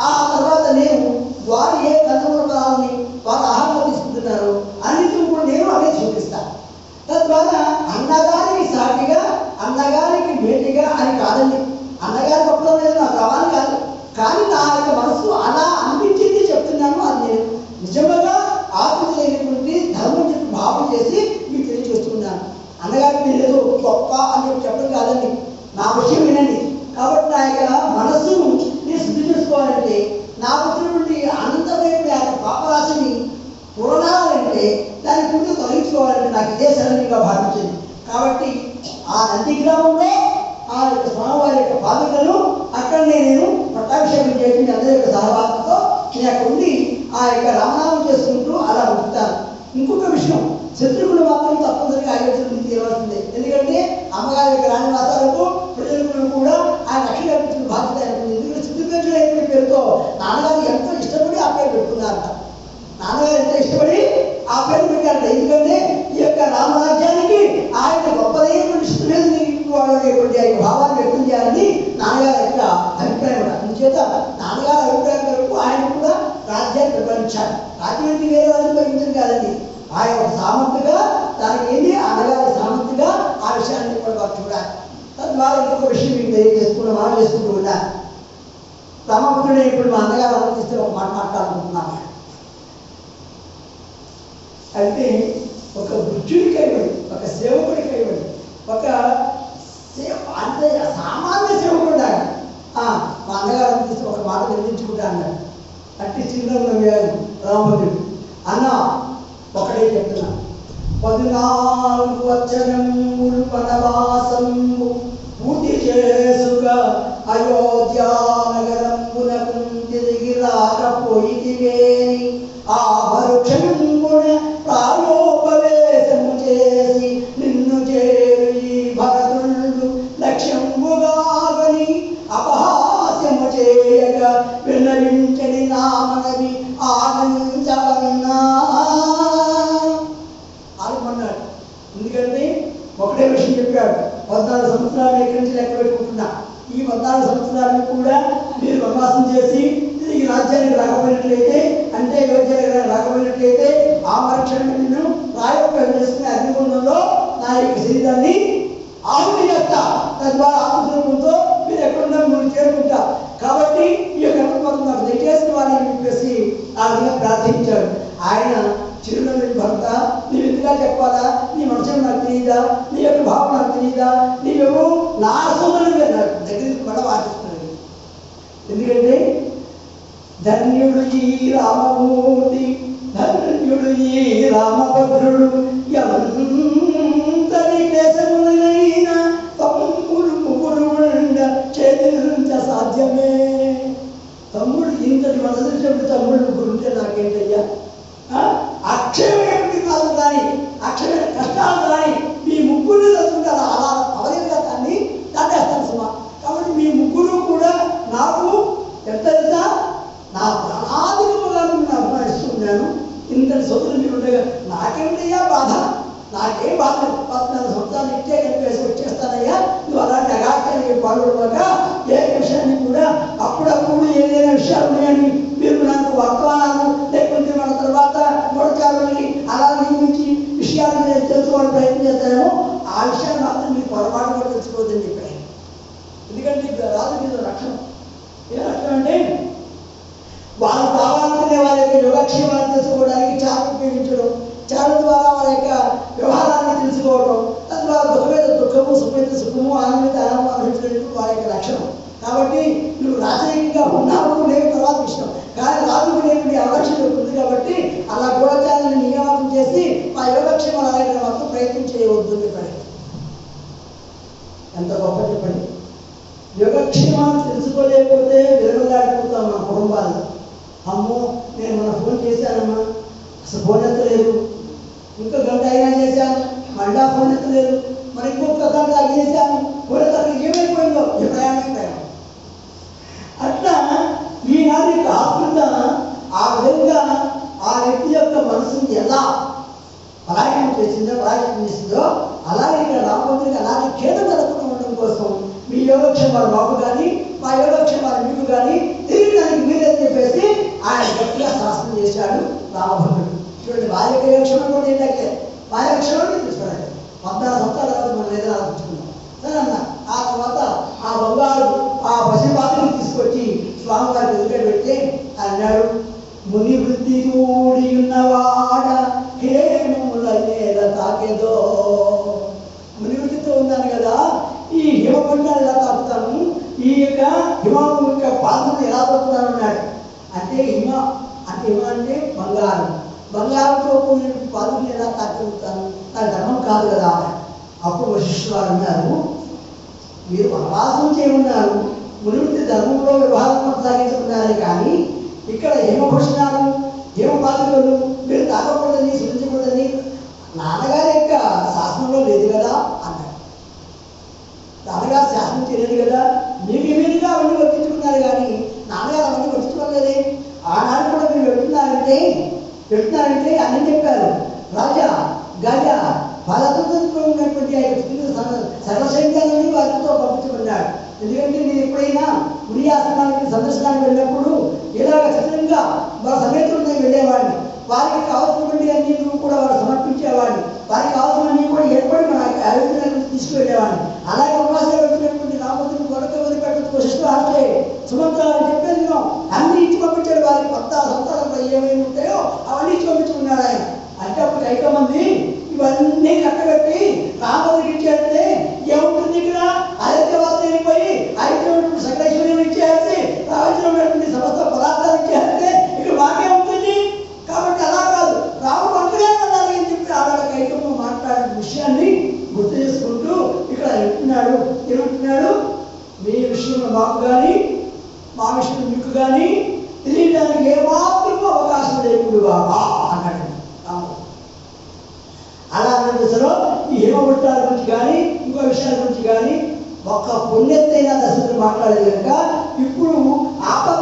ఆ తర్వాత నేను వారు ఏ కందమూల పదాలని వారు ఆహారంలో తీసుకుంటున్నారు అన్నింటినీ కూడా నేను అవే చూపిస్తాను. తద్వారా అన్నగారికి సాటిగా అన్నగారికి భేటీగా అని కాదండి, అన్నగారి గొప్పలో లేదు నాకు కావాలి కాదు, కానీ నా యొక్క మనసు అలా అనిపించింది చెప్తున్నాను. అది నేను నిజంగా ఆకృతి లేనటువంటి ధర్మం చెప్పి భావం చేసి మీకు తెలియజేస్తున్నాను. అన్నగారికి నేను ఏదో గొప్ప అని చెప్పి చెప్పడం కాదండి, నా విషయం వినండి. కాబట్టి నా యొక్క మనస్సును నేను శుద్ధి చేసుకోవాలంటే, నా పుట్టినటువంటి అనంతమైన యొక్క పాపరాశిని పురాణాలంటే దాని పూర్తి తొలగించుకోవాలంటే నాకు ఇదే సరైనగా భావించింది. కాబట్టి ఆ నంది గ్రామంలో ఆ యొక్క స్వామివారి యొక్క పాదుకలను అక్కడనే నేను పట్టాభిషేకం చేసి అందరి యొక్క సహవాసంతో నేను అక్కడ ఉండి ఆ యొక్క రామనామం చేసుకుంటూ అలా ఉంటాను. ఇంకొక విషయం, శత్రుఘ్నుడు మాత్రం తప్పనిసరిగా అయోధ్య నుంచి తీరవలసిందే. ఎందుకంటే అమ్మగారి యొక్క రాణివాసాలకు ప్రజలకు కూడా ఆయన రక్షణ కల్పించిన బాధ్యత ఉంటుంది. ఎందుకంటే శత్రుఘ్నుడు అయిన పేరుతో నాన్నగారు ఎంతో ఇష్టపడి ఆ పేరు పెట్టుకున్నారట. నాన్నగారు ఎంతో ఇష్టపడి ఆ పేరు పెట్టారట. ఎందుకంటే ఈ యొక్క రామరాజ్యానికి ఆయన గొప్పదైనటువంటి అనేటువంటి ఆ భావాన్ని వ్యక్తం చేయాలని నాన్నగారి యొక్క అభిప్రాయం. అందుచేత నాన్నగారి అభిప్రాయం వరకు ఆయన కూడా రాజ్యాన్ని పరిపాలించాడు. రాజ్యం వేరే వాళ్ళని పరిపాలించడం కాదండి, ఆయన ఒక సామంతుగా దానికి ఏంటి అన్నగారి సామంతుగా ఆ విషయాన్ని కూడా వారు చూడాలి. తద్వారా ఇంకొక విషయం మీకు తెలియజేసుకున్న మనం చేసుకుంటూ ఉండాలి. రామపుత్రుడే ఇప్పుడు మా అన్నగారు ఆలోచిస్తే ఒక మాట మాట్లాడుకుంటున్నాము. అంటే ఒక వృద్ధుడి కైబడి, ఒక సేవకుడి కైబడి, ఒక అంటే సామాన్య సేవకుడు మా అన్నగారు ఆలోచిస్తే ఒక మాట నిర్మించుకుంటా అన్నాడు. అట్టి చిరునవ్వు నవ్వాడు రామభద్రుడు. అన్న ఒకటే చెప్తున్నా, 14 వచనములు వనవాసము పూర్తి చేసుగా అయోధ్యా నగరంబునకు తిరిగి తెలియక విన్నవించని నా మనవి ఆనందవన్నా ఆగమన్నాడు. ఎందుకంటే ఒకటే విషయం చెప్పాడు, 14 సంవత్సరాలు ఎక్కడి నుంచి లెక్క పెట్టుకుంటున్నా, ఈ 14 సంవత్సరాలు కూడా మీరు వనవాసం చేసి ఈ రాజ్యానికి రాకపోయినట్లయితే, అంటే యోగ్యానికి రాకపోయినట్లయితే ఆ మరుక్షణం నిన్ను రాయోపయోగం చేసుకునే అగ్నిగుండంలో నా యొక్క శరీరాన్ని ఆహుతి చేస్తా, తద్వారా ఆత్మస్వరూపంతో మీరు ఎక్కడున్నా మీరు చేరుకుంటా. కాబట్టి ఈ యొక్క అమృతం నాకు దయచేసిన వారిని చెప్పేసి ఆ విధంగా ప్రార్థించాడు. ఆయన చిరునవ్వు భర్త, నీవు ఎందుగా చెప్పాలా, నీ మనసు నాకు తెలియదా, నీ యొక్క భావం నాకు తెలియదా, నీవెవరు నా సోదరుడు అన్నాడు. దగ్గరికి కూడా వాటిస్తున్నాడు. ఎందుకంటే ధన్యుడు ఈ రామమూర్తి, ధన్యుడు ఈ రామభద్రుడు, ఎంతటి క్లేశములైనా తమ్ముడు ముగ్గురు చేతించ సాధ్యమే. తమ్ముడు ఇంతటి మనసు తమ్ముడు ముగ్గురు ఉంటే నాకేంటయ్యా, అక్షయమైనటువంటి కాదు కానీ అక్షయమైన కష్టాలు కానీ మీ ముగ్గురు తెలుసుకుంటారు. అలా అవలేదుగా దాన్ని దాటేస్తాను సుమా. కాబట్టి మీ ముగ్గురు కూడా నాకు ఎంత తెలుసా, నా ప్రాణాధికముగా నేను అభిమానిస్తున్నాను. ఇంతటి సోదరులు మీరు ఉండగా నాకేమిటయ్యా బాధ, నాకేం బాధ. 14 సంవత్సరాలు ఇట్టే కలిపేసి వచ్చేస్తానయ్యా, నువ్వు అలాంటి అగాచానికి పాల్గొనక ఏ విషయాన్ని కూడా అప్పుడప్పుడు ఏదైనా విషయాలు ఉన్నాయని మీరు నాకు వర్తమానాలు లేకపోతే మన తర్వాత మూఢచారులని అలా నియమించి విషయాలు తెలుసుకోవడానికి ప్రయత్నం చేస్తారేమో, ఆ విషయాన్ని మాత్రం మీకు పొరపాటు కూడా తెలుసుకోవద్దని చెప్పాను. ఎందుకంటే రాజు మీద రక్షణ, ఏ రక్షణ అంటే వాళ్ళు కావాలనుకునే వారి యొక్క యోగక్షేమాన్ని తెలుసుకోవడానికి చాలా ఉపయోగించడం, చాలా ద్వారా వారి యొక్క వ్యవహారాన్ని తెలుసుకోవడం, తద్వారా దుఃఖమైన దుఃఖము, సుఖమైన సుఖము, ఆనందమైన ఆనందం అనుభవించడానికి వారి యొక్క లక్షణం. కాబట్టి నువ్వు రాజకీయంగా ఉన్నావు లేని తర్వాత విషయం, కానీ రాజుకు లేని అవకాశం ఉంది. కాబట్టి అలా గూఢచారాన్ని నియామకం చేసి మా యోగక్షేమాలు అలాగే మాత్రం ప్రయత్నం చేయవద్దు చెప్పండి. ఎంత గొప్ప చెప్పండి. యోగక్షేమాన్ని తెలుసుకోలేకపోతే విరగలాడిపోతాం మన కుటుంబాల్లో. అమ్మో నేను మన ఫోన్ చేశానమ్మా, అసలు ఫోన్ ఎత్తలేదు, ఇంకో గంట అయినా చేశాను మళ్ళా ఫోన్ ఎత్తలేదు, మరి ఇంకొక గంట చేశాను ఫోన్ ఎత్త ఏమైపోయిందో ఈ ప్రయాణం. అట్లా ఈనాటి ఆత్మత ఆ విధంగా ఆ వ్యక్తి యొక్క మనసుని ఎలా పలాయనం చేసిందో అలాగే ఇక్కడ రామభద్రుడికి అలాగే ఖేదం కలగకుండా ఉండడం కోసం మీ యోగక్షేమాలు మాకు కానీ మా యోగక్షేమాలు మీకు కానీ తిరిగి దానికి మీరేని చెప్పేసి ఆయన గట్టిగా శాసనం చేశాడు రామభద్రుడు. చూడండి, వారి యొక్క యోగక్షేమం కూడా ఏంటంటే వారి యోగక్షేమాన్ని తీసుకోండి. 14 సంవత్సరాల తర్వాత మనం ఏదైనా ఆలోచించుకున్నాం సరే అన్న. ఆ తర్వాత ఆ బంగారు ఆ పసిపాత్రను తీసుకొచ్చి స్వామివారికి ఎదురుగా పెడితే అన్నాడు, ముని వృత్తి కూడి ఉన్నవాడ హేమముల తాకేదో. ముని వృత్తితో ఉన్నాను కదా, ఈ హిమపండాలు ఎలా తాకుతాను, ఈ యొక్క హిమం యొక్క పాత్రను ఎలా తాకుతాను అన్నాడు. అంటే హిమ అంటే బంగారం, బంగారంతో కూడిన పాత్రను ఎలా తాకగలుగుతాను, నా ధర్మం కాదు కదా. అప్పుడు వశిష్ఠుడు వారు అన్నారు, మీరు వనవాసం చేయమన్నారు, మునివృత్తి ధర్మంలో వ్యవహారం కొనసాగించుకున్నారే కానీ ఇక్కడ హేమభూషణాలు హేమపాత్రలు మీరు తాకకూడదని సృష్టించకూడదని నాన్నగారి యొక్క శాసనంలో లేదు కదా అన్నాడు. నాన్నగారు శాసనం చేయలేదు కదా, మీకు మీరుగా అవన్నీ వర్తించుకున్నారు కానీ నాన్నగారు అవన్నీ వర్తించుకోలేదే. ఆనాడు కూడా మీరు పెడుతున్నారంటే అన్నీ చెప్పారు. రాజా గజ ఫలతంతో ఉన్నటువంటి సర్వసైన్యాలని వారితో పంపించమన్నాడు. ఎందుకంటే నేను ఎప్పుడైనా ఉరియాసనానికి సందర్శనానికి వెళ్ళినప్పుడు ఇలాగ చిత్రంగా వాళ్ళ సమేతంలో వెళ్ళేవాడిని. వారికి కావాల్సినటువంటి అన్ని కూడా వారు సమర్పించేవాడిని. వారికి కావాల్సినవన్నీ కూడా ఏర్పడి మన ఆయోజనకు తీసుకువెళ్ళేవాడిని. అలాగే ఉపవాసాలు వెళ్తున్నటువంటి రామభద్రుడు వరకు వదిలిపెట్టదు వశిష్ఠుడు ఆస్తే సుమంత్ర చెప్పేది అన్ని ఇచ్చి పంపించాడు. వారికి 14 సంవత్సరాలు ఏమేమి ఉంటాయో అవన్నీ ఇచ్చి పంపించుకున్నాడు ఆయన. అంటే అప్పుడు ఐకమంది ఇవన్నీ కట్టబెట్టి రామభద్రుడికి ఇచ్చేస్తే ఏముంటుంది ఇక్కడ, ఆదిత్యవాసం వెళ్ళిపోయి ఆదిత్యవాడు సకలేశ్వరం ఇచ్చేస్తే రావచ్చినటువంటి సమస్త పదార్థాలు ఇచ్చేస్తే ఇక్కడ మాకే ఉంటుంది. కాబట్టి అలా కాదు, రాముడు అంతగా ఉండాలి అని చెప్పి ఆవిడ ఐకమ్మ మాట్లాడిన విషయాన్ని గుర్తు చేసుకుంటూ ఇక్కడ ఏమంటున్నాడు, మీ విషయంలో మాకు కానీ మా విషయంలో మీకు కానీ తెలియడానికి ఏమాత్రం అవకాశం లేకుండా అన్నాడు. అలా అన్న దశలో ఈ హిమపుట్టాల గురించి కానీ ఇంకో విషయాల గురించి కానీ ఒక్క పుణ్యత్తైన దశలో మాట్లాడేది కనుక ఇప్పుడు ఆపద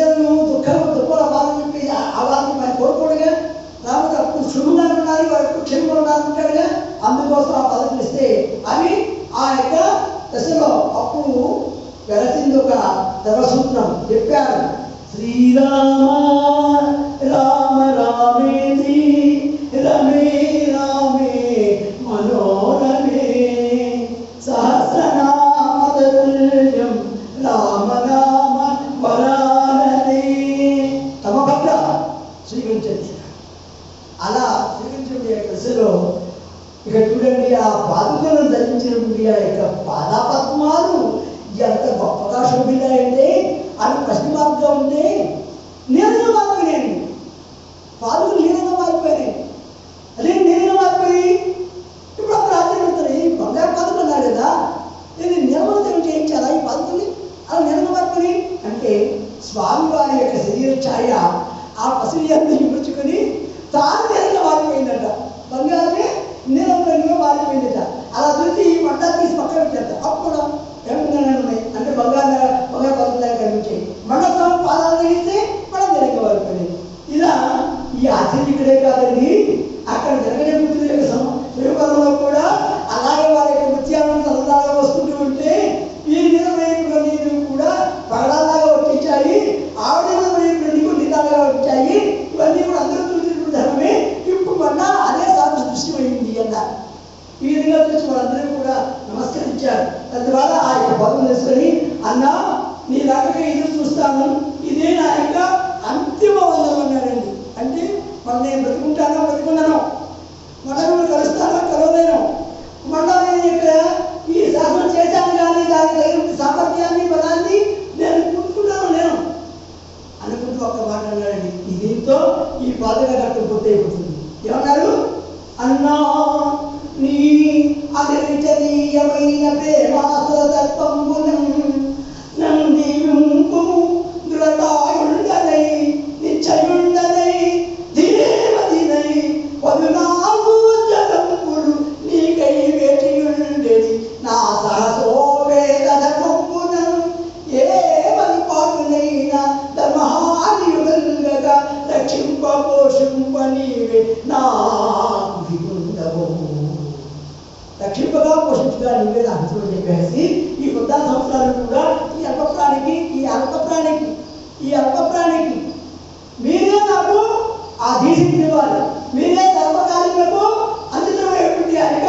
ప్రజలను దుఃఖాల బాధలు చెప్పి ఆ వాళ్ళని మరి కోరుకోడుగా. రాముడు అప్పుడు శుభంగా ఉండాలి, వాడు క్షేమంగా ఉండాలంటాడుగా. అందుకోసం ఆ పదవులు ఇస్తే అవి ఆ యొక్క దశలో అప్పుడు వెలసింది ఒక ధర్మసూత్రం చెప్పారు. శ్రీరామ రామ రామేతి రమే రామే మనోరమే సహస్రనామతుల్యం రామ రామ వరాననే తమ పట్ల స్వీకరించండి. అలా స్వీకరించండి యొక్క దశలో ఇక చూడండి, ఆ పాదుకలను ధరించినటువంటి ఆ యొక్క పాదాపద్మాలు ఎంత గొప్పగా శోభిల్లాయంటే అవి పశ్చిమార్గా ఉంటే నీలంగా మారిపోయాయండి. పాదుకలు నీలంగా మారిపోయాయి. అదే నీలంగా మారిపోయి ఇప్పుడు అక్కడ ఆశ్చర్యపడతారు. ఈ బంగారు పాదుకలు అన్నారు కదా, ఇది నిర్మలత చేయించాలా ఈ పాదుకల్ని అలా నీలంగా మారిపోయి అంటే స్వామివారి యొక్క శరీర ఛాయ ఆ పసిరియాన్ని ఇమర్చుకొని తాను నీలంగా మారిపోయిందట. బంగారమే నీలం రంగులో మారిపోయిందట. అలా చూసి మంట తీసి పక్కన పెట్టారు. అప్పుడు ఏముందని అంటే బంగారు పాదుకలు కనిపించాయి. మండలం పాదాలు వేస్తే మనం నీలంగా మారిపోయింది. ఇలా ఈ ఆశ్చర్యం ఇక్కడే కాదండి, అక్కడ జరగనే బుద్ధుల యొక్క స్వయంవరంలో కూడా అలాగే వారి యొక్క నృత్యాలను సరదాగా వస్తుంటూ ఉంటే ఈ నీరు నీరు కూడా పగడాలాగా వచ్చేసాయి, ఆవిడ నీకు నీళ్ళగా వచ్చాయి. ఇవన్నీ కూడా అందరూ చూసినప్పుడు ధర్మమే. ఇప్పుడు మళ్ళా అదే సాధన దృశ్యమైంది అన్నారు. ఈ విధంగా చూసి వాళ్ళందరూ కూడా నమస్కరించారు. తద్వారా ఆ యొక్క పదవులు తీసుకొని అన్నా నీ రాకగా ఎదురు చూస్తాను, ఇదే నా యొక్క అంతిమ వందనం అన్నాడండి. అంటే మన నేను బ్రతుకుంటానో బ్రతుకున్నాను, మనల్ని కలుస్తానో కలవలేను, మళ్ళా నేను ఇక్కడ ఈ శాసనం చేశాను కానీ దాని దగ్గర సామర్థ్యాన్ని బలాన్ని నేను పుట్టుకున్నాను నేను అనుకుంటూ ఒక్క మాట అన్నాడండి. దీంతో ఈ పాదక ఘట్టం పూర్తయిపోతుంది. ఏమన్నారు? అన్నా నీ అనిర్వచనీయమైన ప్రేమాసుర తత్వమును నన్ను దీవింపు దృఢకాయుండనై నిశ్చయుండనై ధీమతినై 14 జగంబులు నీకై వేచియుండెడి నా సహసోపేత ధర్మమున ఏ పరిపాటునైనా ధర్మహానియుగంగగా రక్షింప పోషింప నీవే నాకు దిగుండవు. రక్షింపగా పోషించుగా నీవే నాకు చూడ చెప్పేసి ఈ 14 సంవత్సరాలు కూడా ఈ అల్పప్రాణికి మీరే నాకు ఆ దీక్షించేవారు, మీరే ధర్మకార్యములకు అంకితమైనటువంటి ఆయన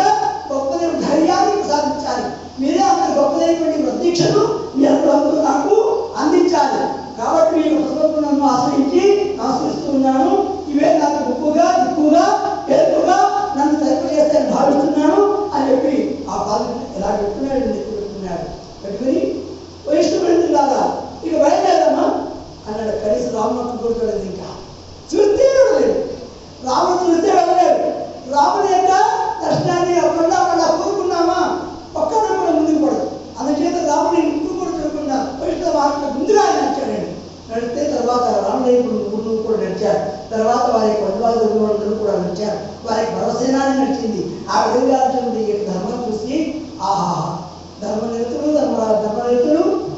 గొప్పదైన ధైర్యాన్ని ప్రసాదించాలి. మీరే అంత గొప్పదైనటువంటి ప్రతీక్షను మీ అందరూ నాకు అందించాలి. కాబట్టి మీరు ప్రస్తుతం నన్ను ఆశ్రయించి ఆశ్రయిస్తూ ఉన్నాను. ఇవే నాకు గుప్పుగా దిక్కుగా పేరుగా నన్ను సరిపజేస్తాయని భావిస్తున్నాను అని చెప్పి ఆ బాధ ఎలా పెట్టుకున్నాడు పెట్టుకుని వైష్ణవులాగా ఇక బయలుదేరమ్మా అన్నాడు. కనీసం రాముడు కూడా చూడలేదు, ఇంకా చూస్తే వెళ్ళలేదు. రాముడు చూస్తే వెళ్ళలేదు. రాముడి యొక్క దర్శనాన్ని అప్పుడల్లా కోరుకున్నామా ఒక్కరు కూడా ముందుకు పడదు. అందుచేత రాముడి ఇంటికి కూడా చూరుకున్నారు. వైష్ణవ వాటికి ముందుగా ఆయన నడిచాడండి. నడిస్తే తర్వాత రామదేవుడు ముందు కూడా నడిచారు. తర్వాత వారి వందలు కూడా నడిచారు. వారికి భరవసేనాన్ని నడిచింది. ఆ విధంగా ధర్మం చూసి ఆహా ధర్మనిరతుడు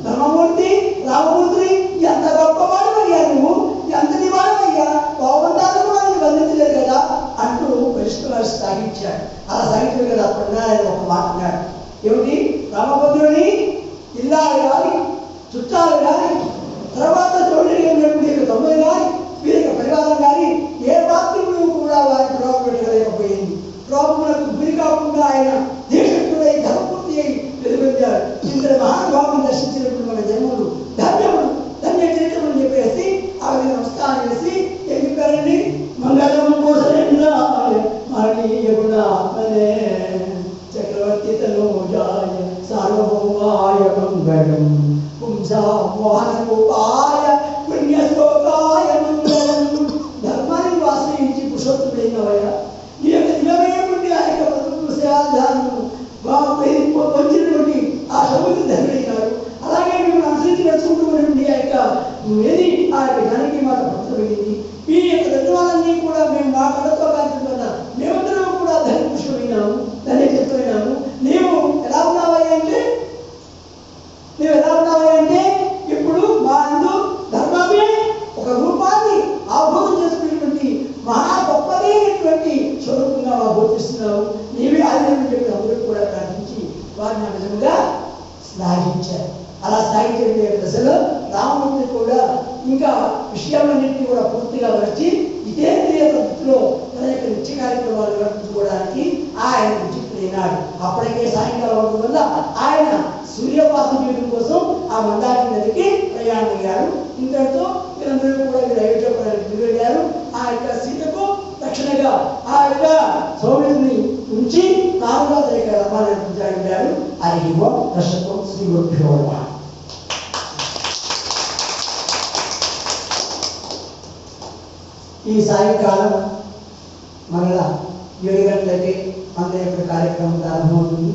ధర్మమూర్తి రామమూర్తి ఎంత గొప్పవాడు అయ్యా, నువ్వు ఎంతటి వాడు అయ్యా, బాగుంటారు కూడా నేను బంధించలేదు కదా అంటూ వైష్ణవారి సాగించాడు. అలా సాగించాడు కదా. అప్పుడు ఆయన ఒక మాట అన్నాడు. ఏమిటి? రామభద్రుని ఇల్లాలు కానీ చుట్టాలు కానీ తర్వాత తోడుగా ఉన్నప్పుడు తమ్ముడు కానీ వీరికి పరివారం కానీ ఏ పాత్రలు కూడా వారి ప్రోగ పెట్టలేకపోయింది. ప్రోగములకు గురి కాకుండా ఆయన దీక్షకుడై ధర్మపూర్తి అయి వెలుగొందాడు. ఇంత మహానుభావం దర్శించినప్పుడు మన జన్మలు విషయాలన్నింటినీ కూడా పూర్తిగా వచ్చి ఇదేంద్రియ వృత్తిలో తన యొక్క నిత్య కార్యక్రమాలు నిర్వహించుకోవడానికి ఆయన ఉచితులైనాడు. అప్పటికే సాయంకాలం అవడం వల్ల ఆయన సూర్యోపాసన చేయడం కోసం ఆ మందాకిని నదికి ప్రయాణం అయ్యాడు. ఇంతటితో వీరందరూ కూడా వీరు అయోధ్యపురానికి వెళ్ళారు. ఆ యొక్క సీతకు తక్షణంగా ఆ యొక్క సౌమ్యుడిని ఉంచి తానుగా తన యొక్క రథాన్ని నడిపించాడు. హరి ఓం దర్శకం శ్రీ గురుభ్యో నమః. ఈ సాయంకాలం మరలా 7 గంటలకి మన యొక్క కార్యక్రమం ప్రారంభమవుతుంది.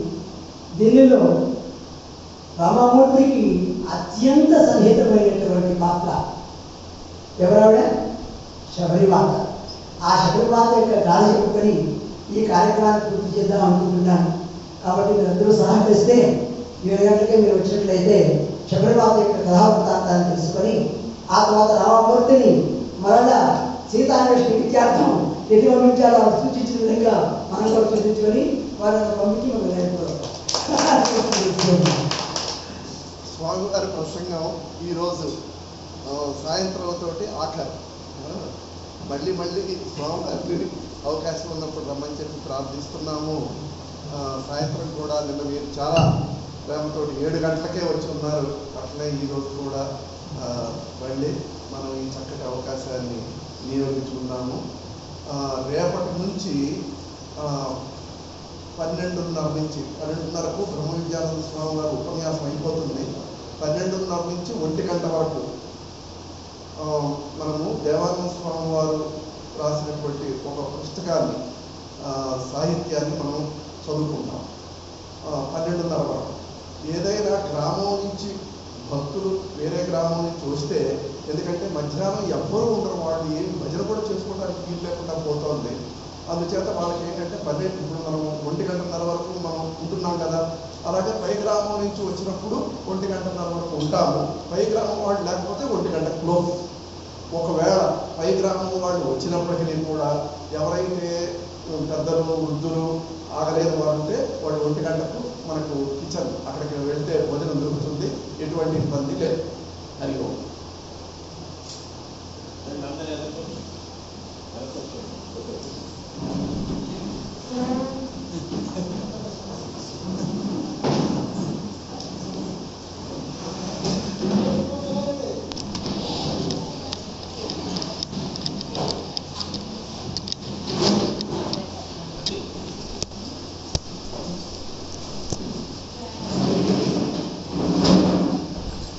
ఢిల్లీలో రామమూర్తికి అత్యంత సన్నిహితమైనటువంటి పాత్ర ఎవరావిడ? శబరిమాత. ఆ శబరిమాత యొక్క గాథ చెప్పుకొని ఈ కార్యక్రమాన్ని పూర్తి చేద్దాం అనుకుంటున్నాను. కాబట్టి మీరందరూ సహకరిస్తే 7 గంటలకే మీరు వచ్చినట్లయితే శబరిమాత యొక్క కథావృత్తాంతాన్ని తెలుసుకొని ఆ తర్వాత రామమూర్తిని మరలా సీతాన్వేషణ విద్యార్థం ఎది పంపించాలో సూచించిన విధంగా మనం కూడా సూచించుకొని వాళ్ళని పంపించి మనం నేర్చుకోవడం. స్వామి గారి ప్రసంగం ఈరోజు సాయంత్రంతోటి ఆఖరి. మళ్ళీ స్వామి గారిని అవకాశం ఉన్నప్పుడు రమ్మని చెప్పి ప్రార్థిస్తున్నాము. సాయంత్రం కూడా నిన్న మీరు చాలా ప్రేమతోటి 7 గంటలకే వచ్చి ఉన్నారు. అట్లనే ఈరోజు కూడా మళ్ళీ మనం ఈ చక్కటి అవకాశాన్ని వినియోగించుకున్నాము. రేపటి నుంచి 12:30 నుంచి 12:30కు బ్రహ్మ విద్యానంద స్వామి గారు ఉపన్యాసం అయిపోతుంది. 12:30 నుంచి 1 గంట వరకు మనము దేవానంద స్వామి వారు రాసినటువంటి ఒక పుస్తకాన్ని సాహిత్యాన్ని మనం చదువుకుంటాం. 12:30 వరకు ఏదైనా గ్రామం నుంచి భక్తులు వేరే గ్రామం నుంచి వస్తే, ఎందుకంటే మధ్యాహ్నం ఎవ్వరూ ఉండరు, వాళ్ళు ఏమి భజన కూడా చేసుకోవడానికి వీలు లేకుండా పోతుంది. అందుచేత వాళ్ళకి ఏంటంటే ఇప్పుడు మనం 1:30 వరకు మనం ఉంటున్నాం కదా, అలాగే పై గ్రామం నుంచి వచ్చినప్పుడు 1:30 వరకు ఉంటాము. పై గ్రామం వాళ్ళు లేకపోతే 1 గంట క్లోజ్. ఒకవేళ పై గ్రామం వాళ్ళు వచ్చినప్పటికీ కూడా ఎవరైతే పెద్దలు వృద్ధులు ఆగలేని వారు ఉంటే వాళ్ళు 1 గంటకు మనకు కిచెన్ అక్కడికి వెళ్తే భోజనం దొరుకుతుంది, ఎటువంటి ఇబ్బంది లేదు. హరి ఓం.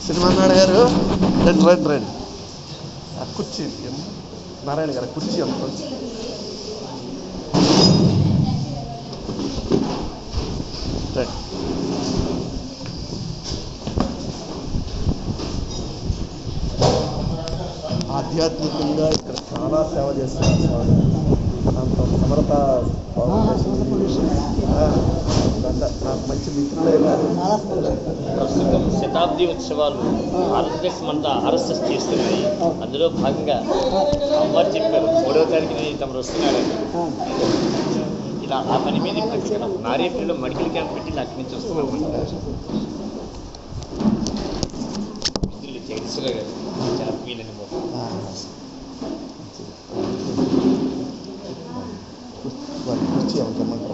సినిమా నారాయణ గారు రండి. ఆ కుర్చీ నారాయణ గారు కుర్చీ అనుకోండి. రండి. ఆధ్యాత్మికంగా ఇక్కడ చాలా సేవ చేస్తున్నారు స్వామి. అంత సమరత నాకు మంచి మిత్రులే కాదు. ప్రస్తుతం శతాబ్ది ఉత్సవాలు భారతదేశం అంతా ఆర్ఎస్ఎస్ చేస్తున్నాయి. అందులో భాగంగా అమ్మవారు చెప్పారు 3వ తారీఖుని తమరు వస్తున్నారని. ఇలా ఆ పని మీద ఇప్పుడు నారేపల్లిలో మెడికల్ క్యాంప్ పెట్టి అక్కడి నుంచి వస్తున్నామంటారు. జగదీశ్వర గారు చాలా వీలని కుర్చీ అనుకోమంటారు.